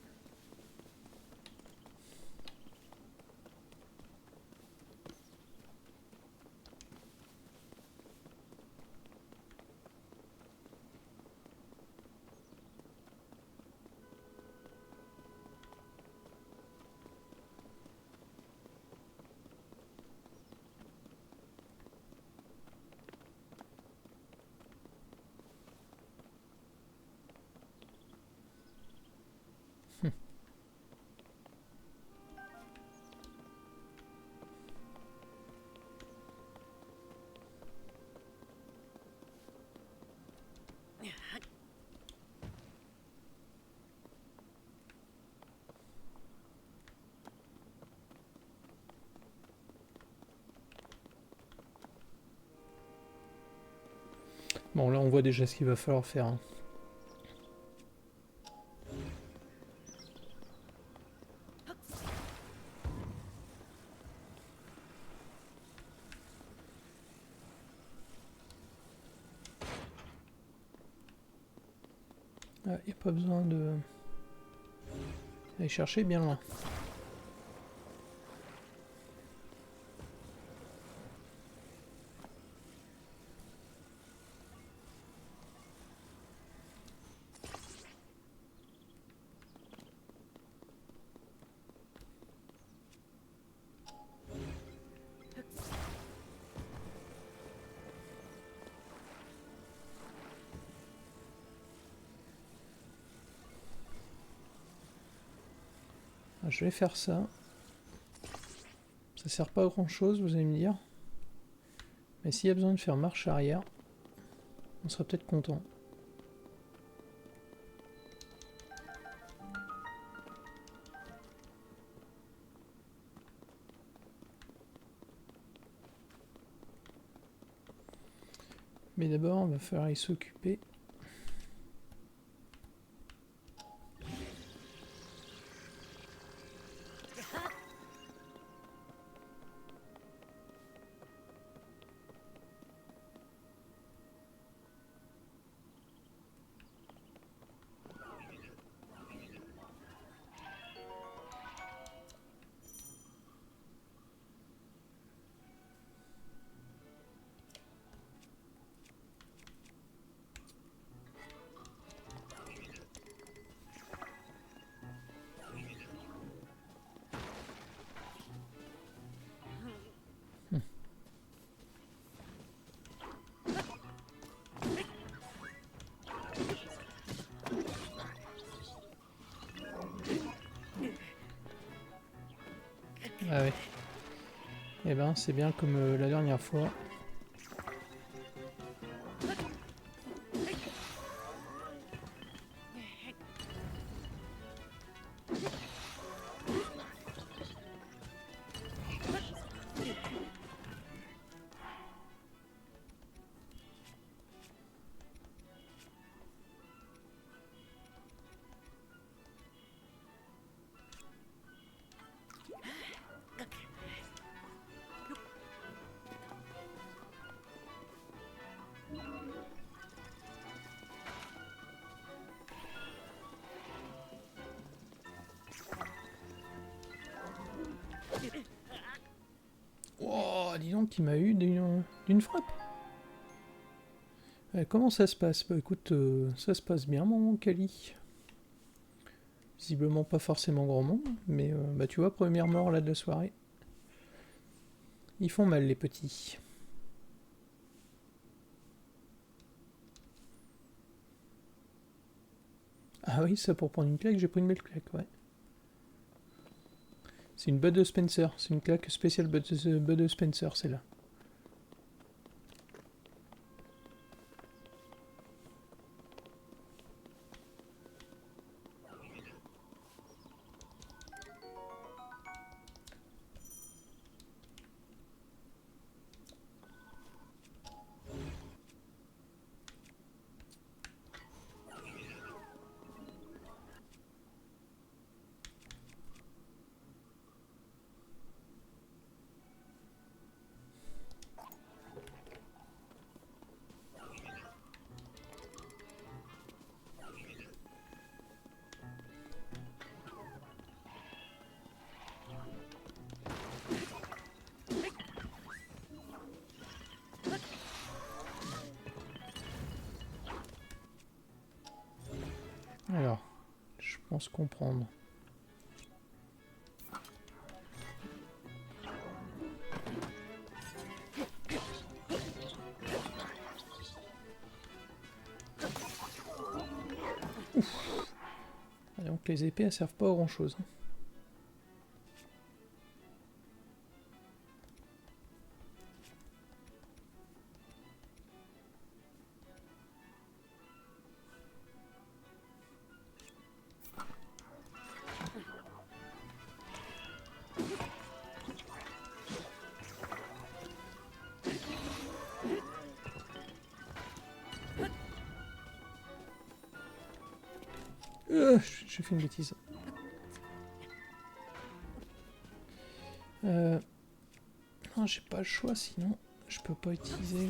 Bon, là on voit déjà ce qu'il va falloir faire. Hein. Il n'y a pas besoin de... aller chercher bien loin. Je vais faire ça. Ça sert pas à grand chose, vous allez me dire. Mais s'il y a besoin de faire marche arrière, on sera peut-être content. Mais d'abord, il va falloir y s'occuper. Ah ouais. Eh ben, c'est bien comme la dernière fois. Oh, dis donc, il m'a eu d'une frappe. Comment ça se passe? Bah écoute, ça se passe bien, mon Kali. Visiblement pas forcément grand monde, mais bah tu vois, première mort là de la soirée. Ils font mal les petits. Ah oui, ça pour prendre une claque, j'ai pris une belle claque, ouais. C'est une Bud Spencer, c'est une claque spéciale Bud Spencer, c'est là. Alors, je pense comprendre. Ouf. Donc les épées elles servent pas à grand chose. J'ai fait une bêtise. Non, j'ai pas le choix, sinon je peux pas utiliser.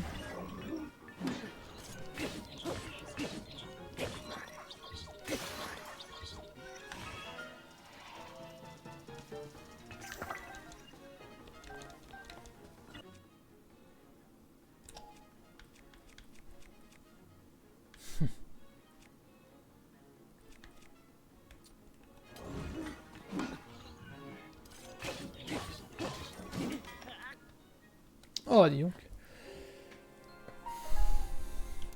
Oh, dis donc.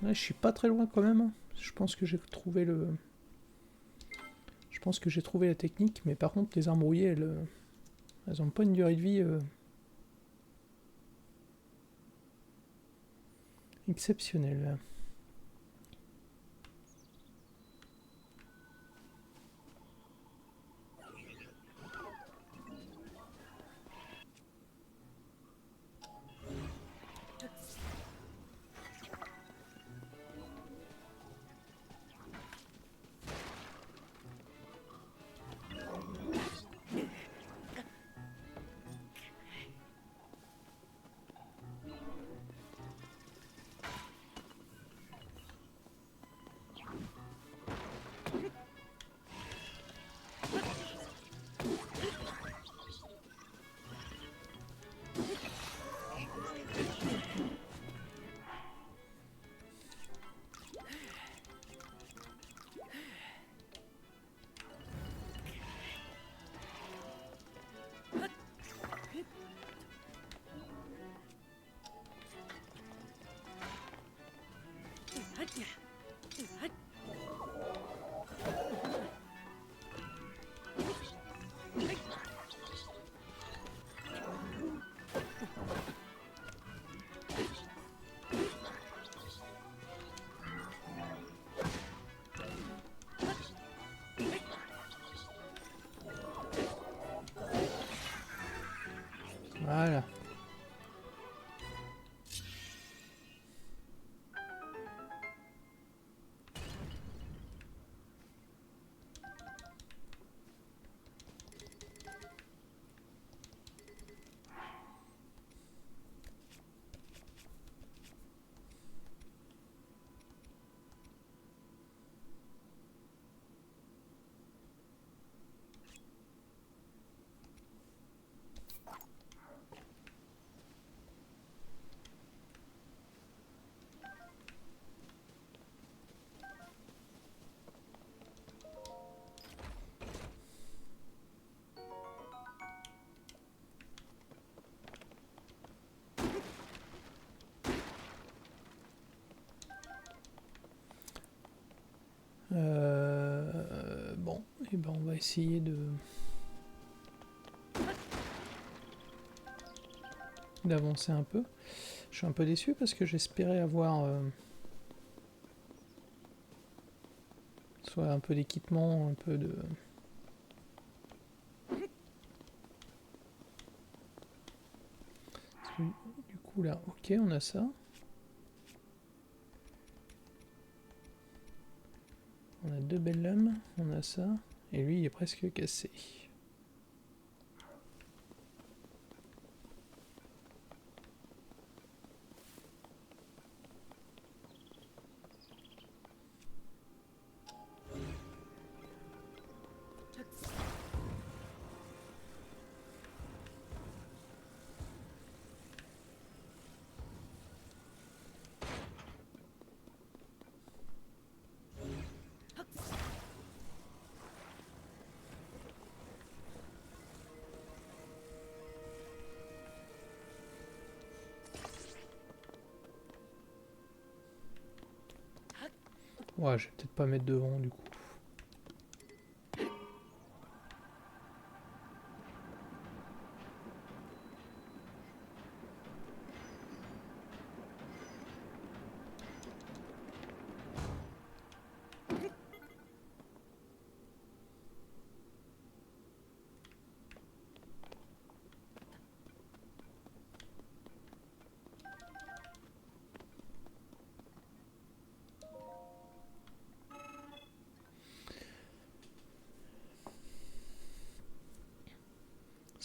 Ouais, je suis pas très loin quand même. Je pense que j'ai trouvé le... Je pense que j'ai trouvé la technique, mais par contre, les armes rouillées, elles ont pas une durée de vie exceptionnelle. Voilà. Bon, et ben on va essayer d'avancer un peu. Je suis un peu déçu parce que j'espérais avoir soit un peu d'équipement, un peu de... Du coup là, ok, on a ça. On a 2 belles lames, on a ça. Et lui, il est presque cassé. Ouais, je vais peut-être pas mettre devant du coup.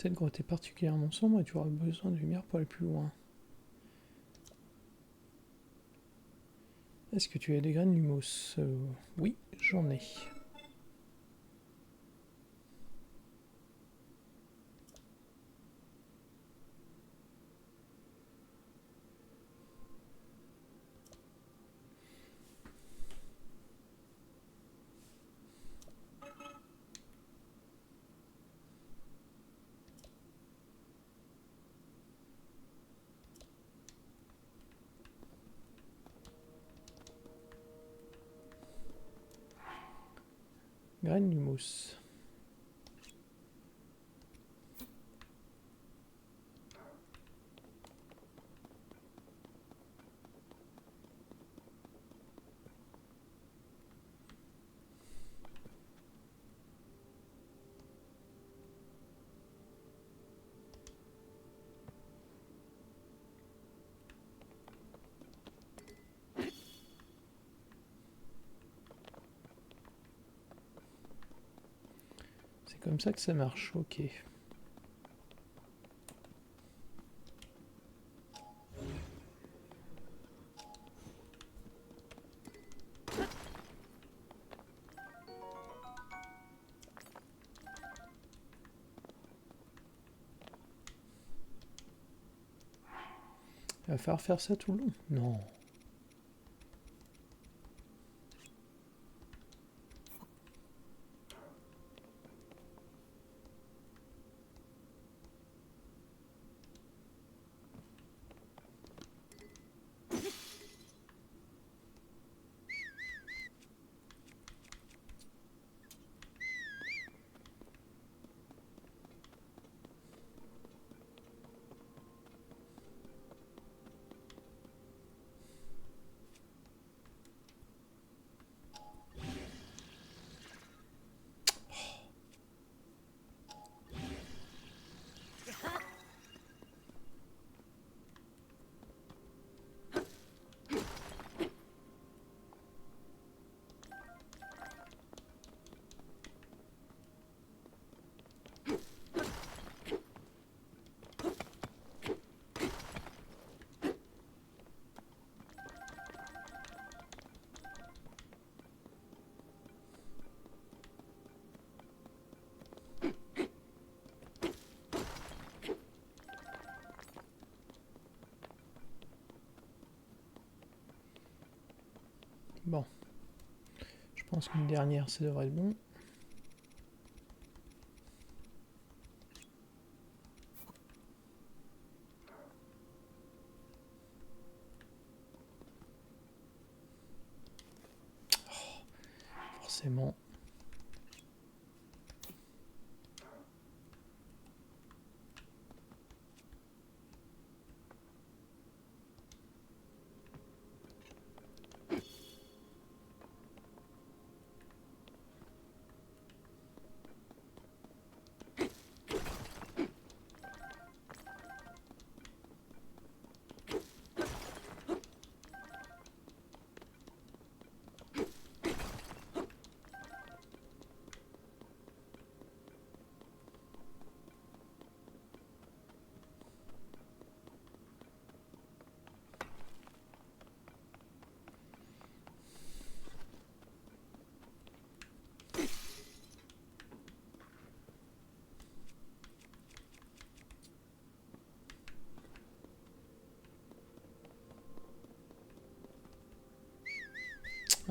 Cette grotte est particulièrement sombre et tu auras besoin de lumière pour aller plus loin. Est-ce que tu as des graines lumos? Oui, j'en ai. Graines lumos. C'est comme ça que ça marche, ok. Il va falloir faire ça tout le long. Non. Bon. Je pense qu'une dernière, ça devrait être bon. Forcément.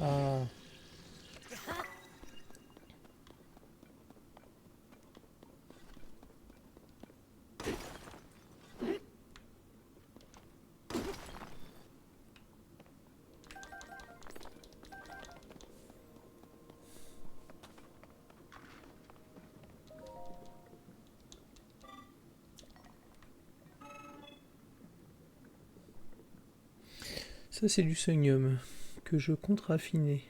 Ah. Ça, c'est du sonium que je compte raffiner.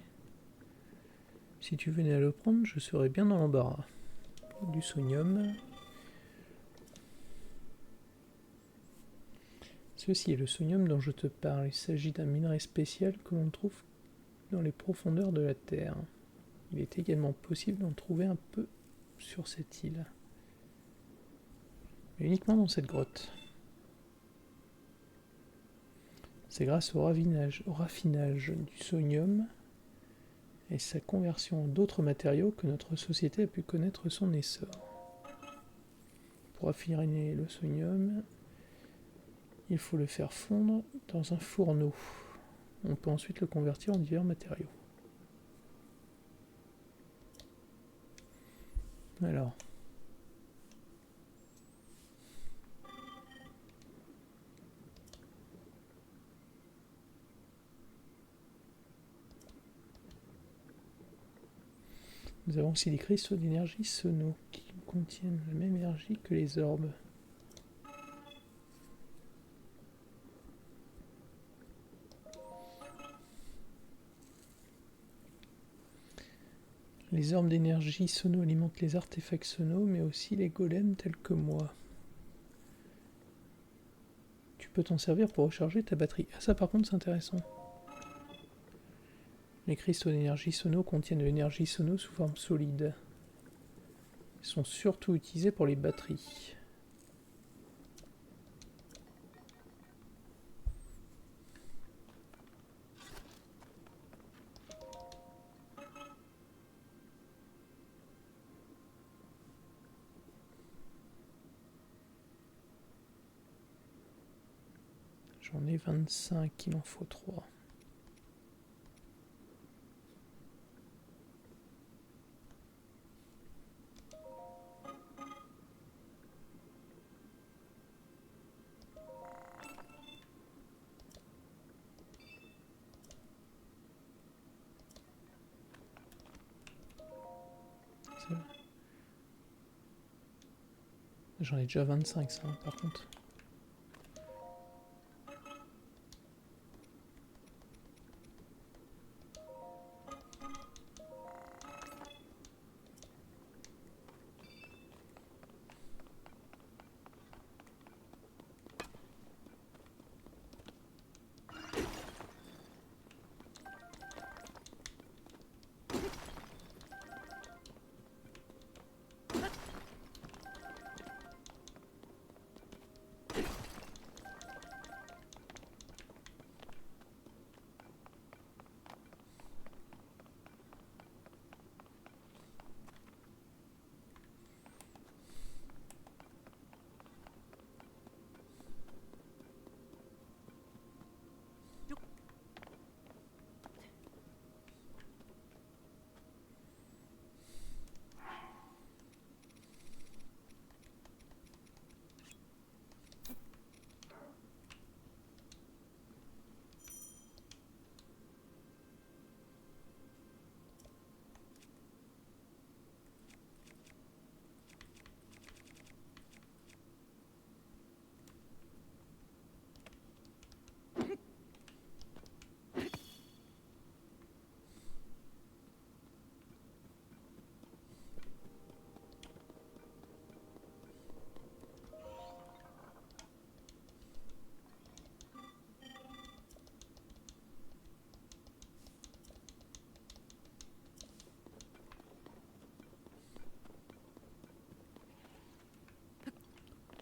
Si tu venais à le prendre, je serais bien dans l'embarras. Du sonium. Ceci est le sonium dont je te parle. Il s'agit d'un minerai spécial que l'on trouve dans les profondeurs de la Terre. Il est également possible d'en trouver un peu sur cette île. Mais uniquement dans cette grotte. C'est grâce au raffinage du sonium et sa conversion en d'autres matériaux que notre société a pu connaître son essor. Pour raffiner le sonium, il faut le faire fondre dans un fourneau. On peut ensuite le convertir en divers matériaux. Alors. Nous avons aussi des cristaux d'énergie sono qui contiennent la même énergie que les orbes. Les orbes d'énergie sono alimentent les artefacts sono, mais aussi les golems tels que moi. Tu peux t'en servir pour recharger ta batterie. Ah, ça par contre c'est intéressant. Les cristaux d'énergie sono contiennent de l'énergie sono sous forme solide. Ils sont surtout utilisés pour les batteries. J'en ai 25, il en faut 3. J'en ai déjà 25 ça, par contre.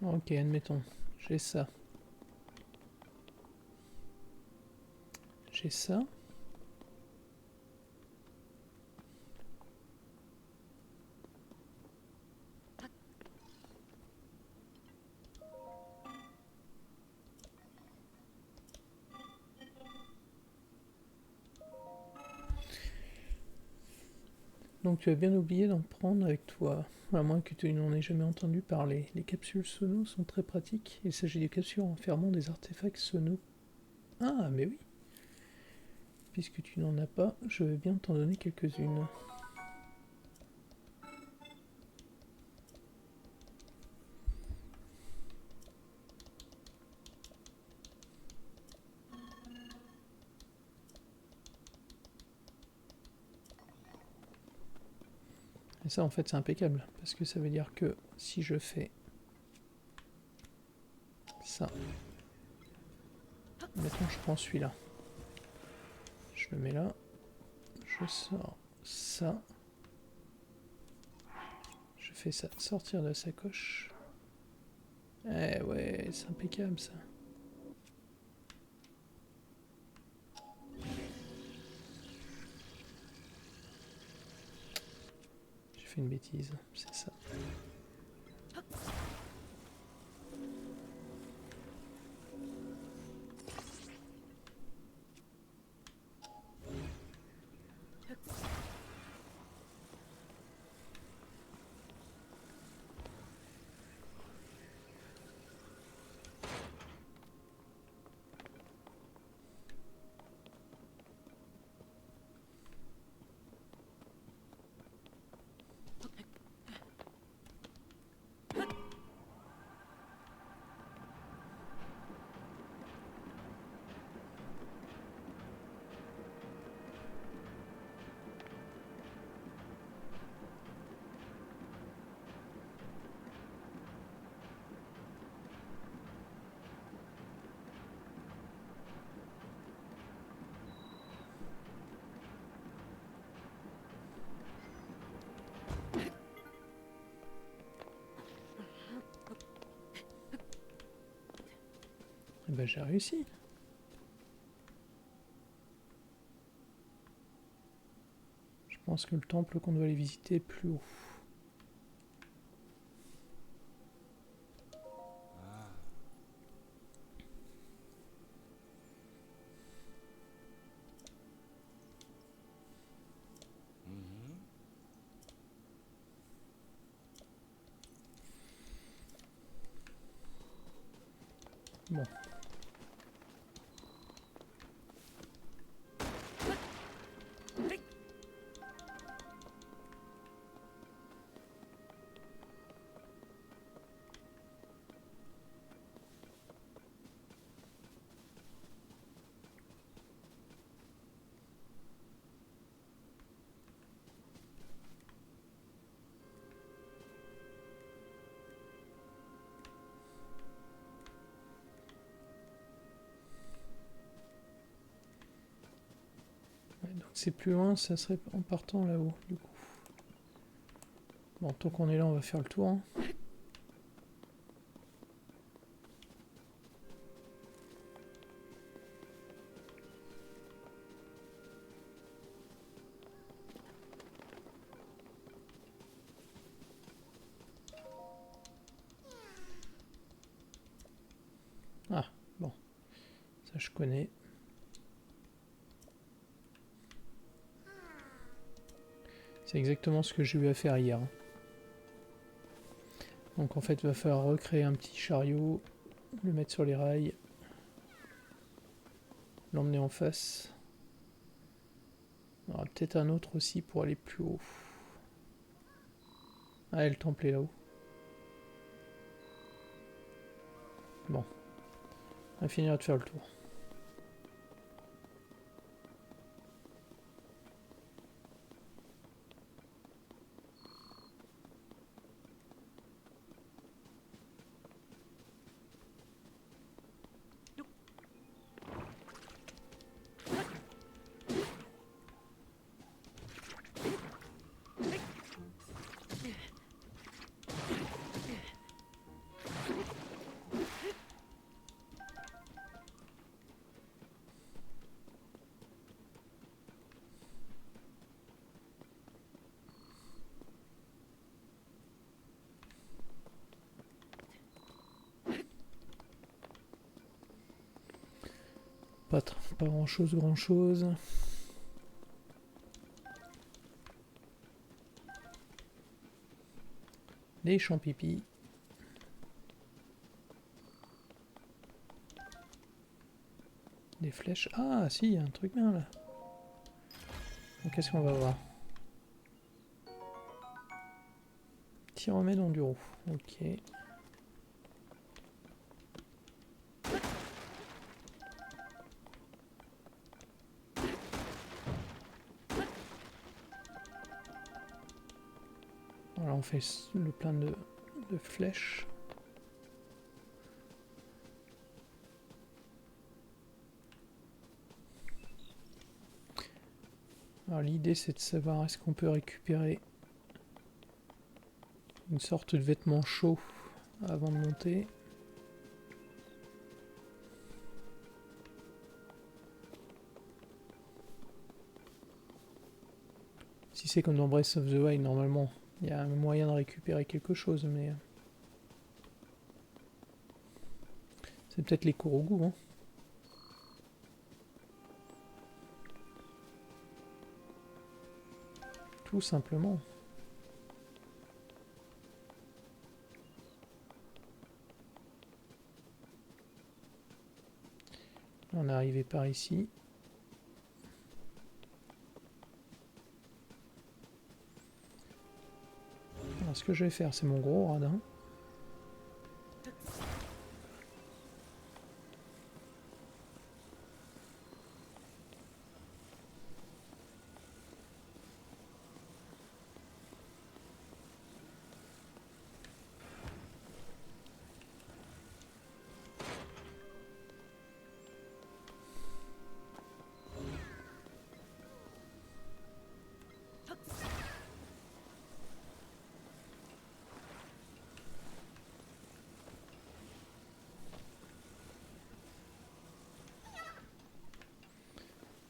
Ok, admettons. J'ai ça. J'ai ça. Donc tu as bien oublié d'en prendre avec toi, à moins que tu n'en aies jamais entendu parler. Les capsules sono sont très pratiques. Il s'agit de capsules enfermant des artefacts sono. Ah, mais oui. Puisque tu n'en as pas, je vais bien t'en donner quelques-unes. Et ça, en fait, c'est impeccable, parce que ça veut dire que si je fais ça, maintenant je prends celui-là, je le mets là, je sors ça, je fais ça sortir de la sacoche, Eh ouais, c'est impeccable ça. J'ai fait une bêtise, c'est ça. Eh ben j'ai réussi. Je pense que le temple qu'on doit aller visiter est plus haut. Bon. Ouais, donc c'est plus loin, ça serait en partant là-haut, du coup. Bon, tant qu'on est là, on va faire le tour. Hein. Ah, bon. Ça, je connais. C'est exactement ce que j'ai eu à faire hier. Donc en fait, il va falloir recréer un petit chariot, le mettre sur les rails, l'emmener en face. Il y aura peut-être un autre aussi pour aller plus haut. Ah, et le temple est là-haut. Bon, on va finir de faire le tour. Pas grand chose. Les champs-pipi. Des flèches. Ah, si, il y a un truc bien là. Donc, qu'est-ce qu'on va voir? Petit remède enduro. Ok. Voilà, on fait le plein de flèches. Alors l'idée c'est de savoir est-ce qu'on peut récupérer une sorte de vêtement chaud avant de monter. Si c'est comme dans Breath of the Wild, normalement, il y a un moyen de récupérer quelque chose, mais... c'est peut-être les Kurogu, hein. Tout simplement. On est arrivé par ici. Alors ce que je vais faire, c'est mon gros radin.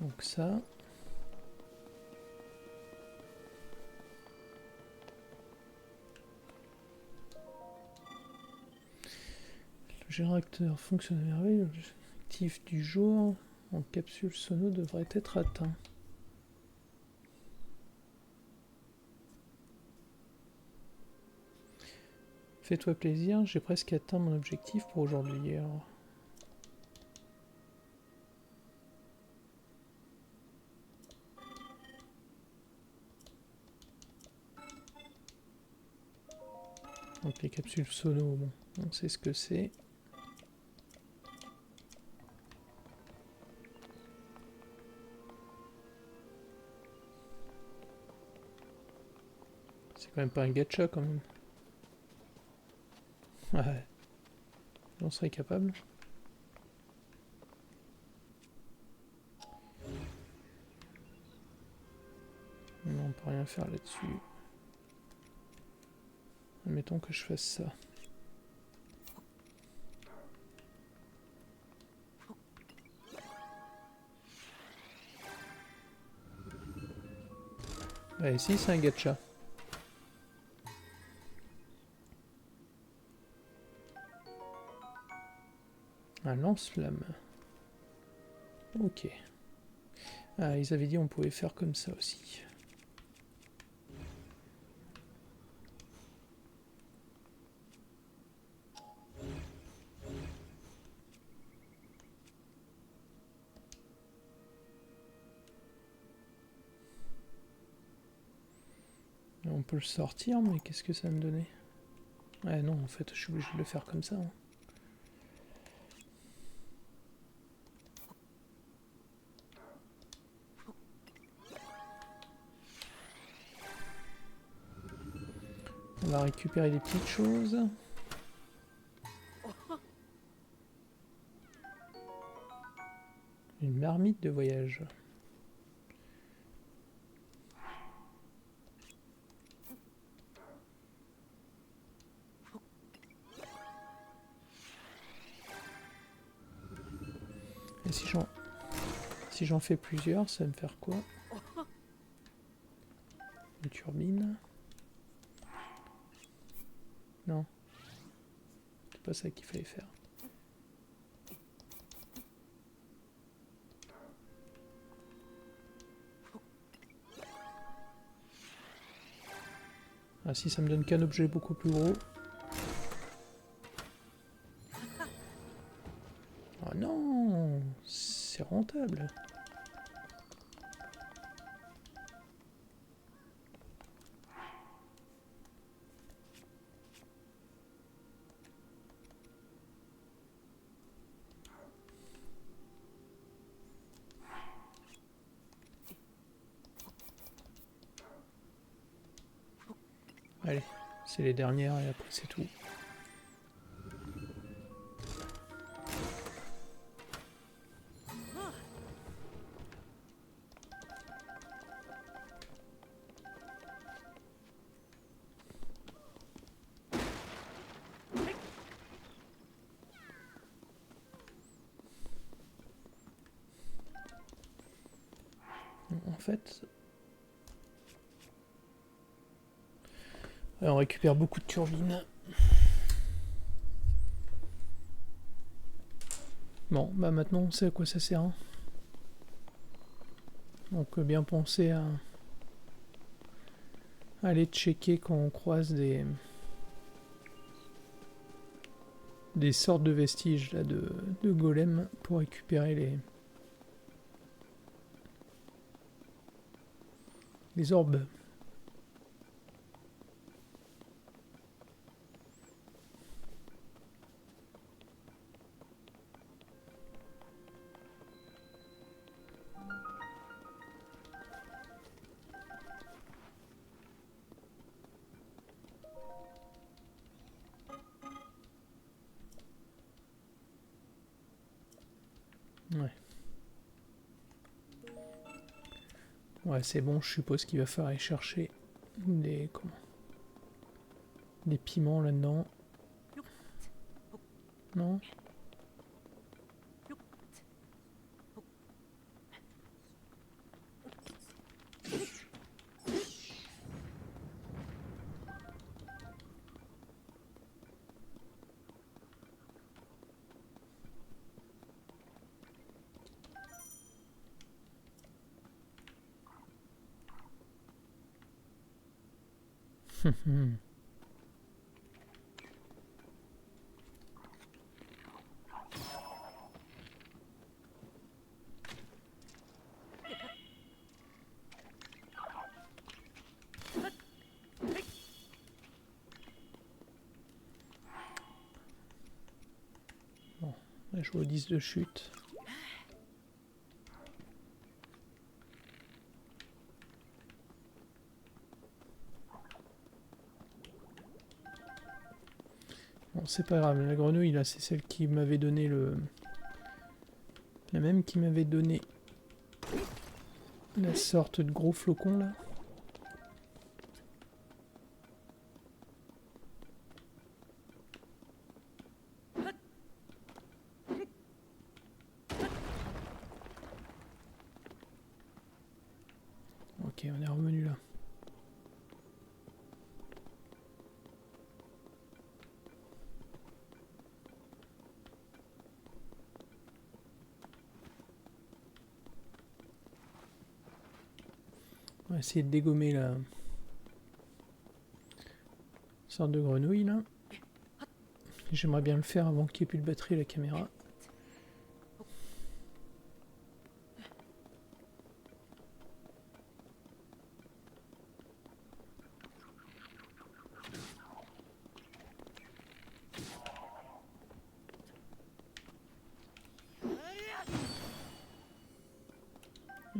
Donc ça. Le générateur fonctionne à merveille. L'objectif du jour en capsule sono devrait être atteint. Fais-toi plaisir, j'ai presque atteint mon objectif pour aujourd'hui. Alors. Donc les capsules sono, bon, on sait ce que c'est. C'est quand même pas un gacha quand même. Ouais. On serait capable. Non, on peut rien faire là-dessus. Admettons que je fasse ça. Bah si, c'est un gacha. Un lance-flamme. Ok. Ah, ils avaient dit on pouvait faire comme ça aussi. On peut le sortir, mais qu'est-ce que ça va me donner? Ouais, non, en fait, je suis obligé de le faire comme ça. Hein. On va récupérer des petites choses. Une marmite de voyage. Et si j'en fais plusieurs, ça va me faire quoi? Une turbine. Non. C'est pas ça qu'il fallait faire. Ah si, ça me donne qu'un objet beaucoup plus gros. Oh non, c'est rentable. Allez, c'est les dernières et après c'est tout. En fait, Alors, on récupère beaucoup de turbines. Bon, bah maintenant on sait à quoi ça sert. Hein. Donc bien penser à aller checker quand on croise des sortes de vestiges là, de golems pour récupérer les orbes. Ouais. Ouais, c'est bon, je suppose qu'il va falloir aller chercher des piments là-dedans. Non? Bon, on va jouer au 10 de chute. Bon, c'est pas grave, la grenouille là, c'est celle qui m'avait donné le... La même qui m'avait donné la sorte de gros flocon là. Ok, on est revenu là. On va essayer de dégommer la sorte de grenouille là. J'aimerais bien le faire avant qu'il n'y ait plus de batterie à la caméra.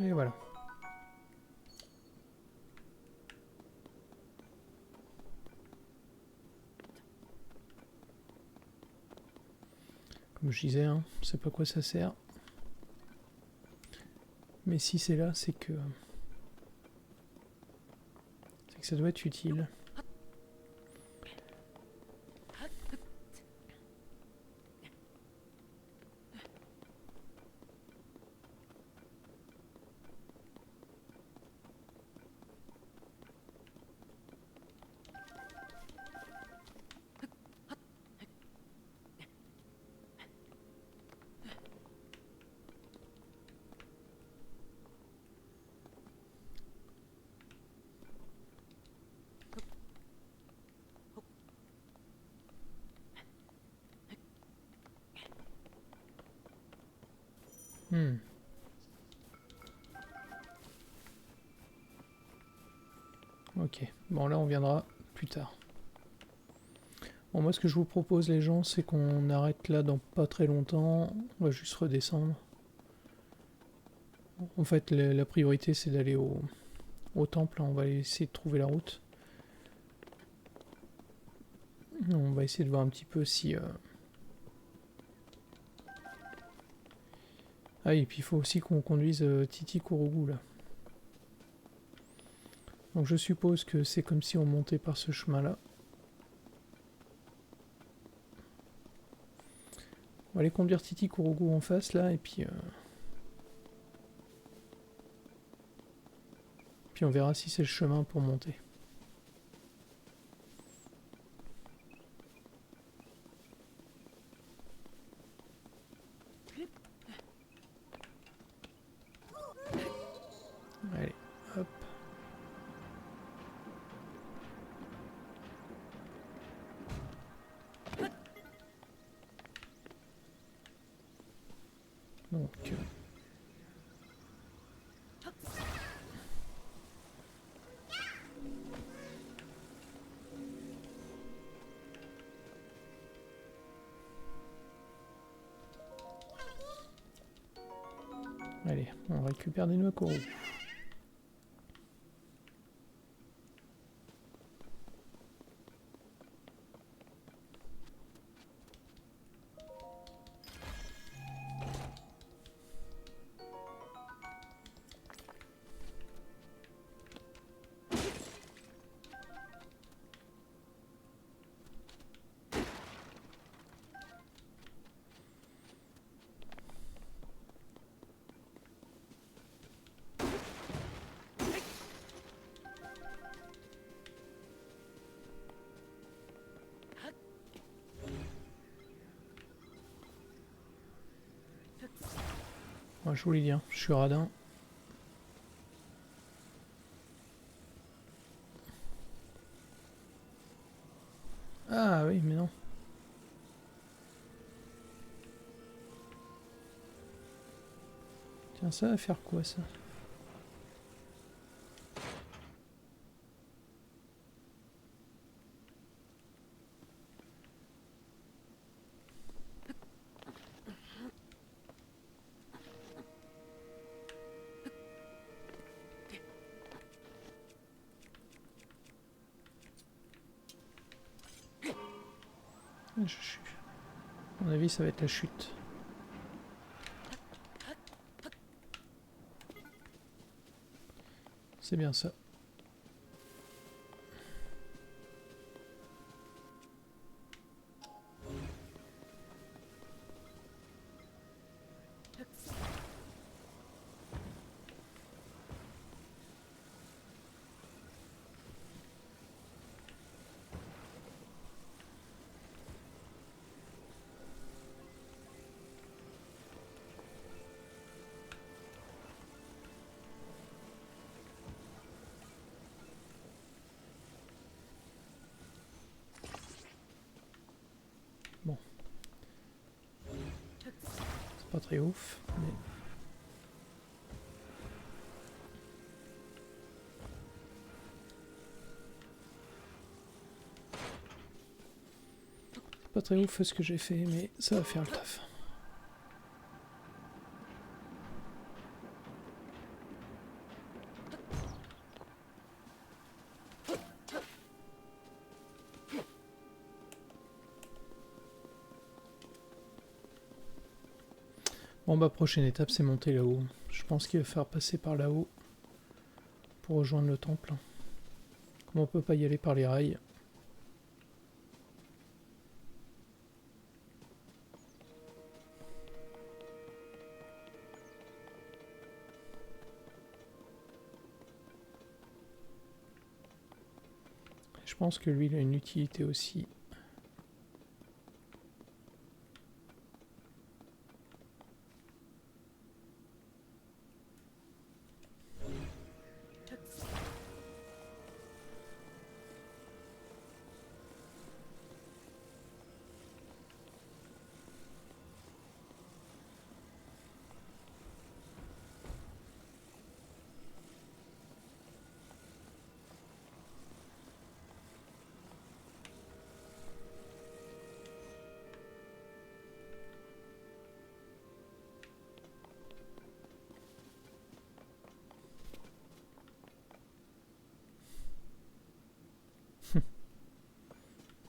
Et voilà. Comme je disais, hein, je sais pas à quoi ça sert. Mais si c'est là, c'est que ça doit être utile. Ok, bon là on viendra plus tard. Bon, moi ce que je vous propose les gens, c'est qu'on arrête là dans pas très longtemps. On va juste redescendre. En fait, la priorité c'est d'aller au temple. On va essayer de trouver la route. On va essayer de voir un petit peu si... Ah, et puis il faut aussi qu'on conduise Titi Kurugu là. Donc je suppose que c'est comme si on montait par ce chemin là. On va aller conduire Titi Kurugu en face là et puis on verra si c'est le chemin pour monter. Donc allez, on récupère des noix Koro. Moi, je vous l'ai dit, hein, je suis radin. Ah oui, mais non. Tiens, ça va faire quoi, ça? À mon avis, ça va être la chute. C'est bien ça. Bon. C'est pas très ouf, mais... Pas très ouf ce que j'ai fait, mais ça va faire le taf. Bon bah prochaine étape c'est monter là-haut. Je pense qu'il va falloir passer par là-haut pour rejoindre le temple. Comme on peut pas y aller par les rails. Je pense que lui il a une utilité aussi.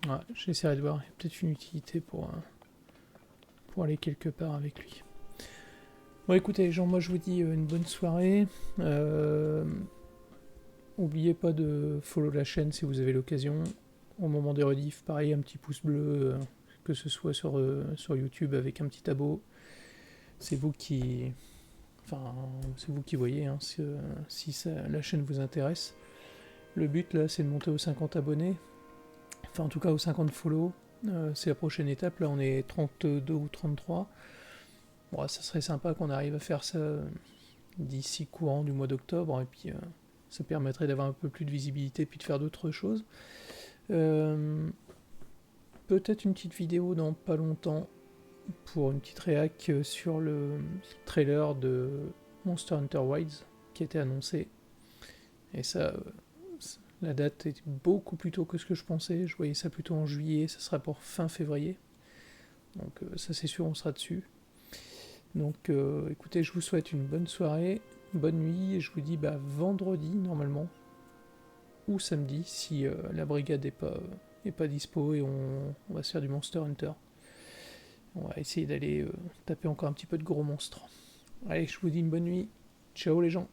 Ouais, j'essaierai de voir, il y a peut-être une utilité pour aller quelque part avec lui. Bon écoutez les gens, moi je vous dis une bonne soirée. N'oubliez pas de follow la chaîne si vous avez l'occasion. Au moment des rediffs, pareil, un petit pouce bleu, que ce soit sur YouTube avec un petit abo. C'est vous qui... Enfin, c'est vous qui voyez, hein, si la chaîne vous intéresse. Le but là, c'est de monter aux 50 abonnés. Enfin, en tout cas, aux 50 follow. C'est la prochaine étape. Là, on est 32 ou 33. Bon, ça serait sympa qu'on arrive à faire ça d'ici courant du mois d'octobre. Et puis, ça permettrait d'avoir un peu plus de visibilité puis de faire d'autres choses. Peut-être une petite vidéo dans pas longtemps pour une petite réac sur le trailer de Monster Hunter Wilds qui a été annoncé. Et ça, la date est beaucoup plus tôt que ce que je pensais. Je voyais ça plutôt en juillet, ça sera pour fin février. Donc ça c'est sûr, on sera dessus. Donc écoutez, je vous souhaite une bonne soirée, bonne nuit, et je vous dis vendredi normalement, ou samedi, si la brigade est pas dispo et on va se faire du Monster Hunter. On va essayer d'aller taper encore un petit peu de gros monstres. Allez, je vous dis une bonne nuit. Ciao les gens.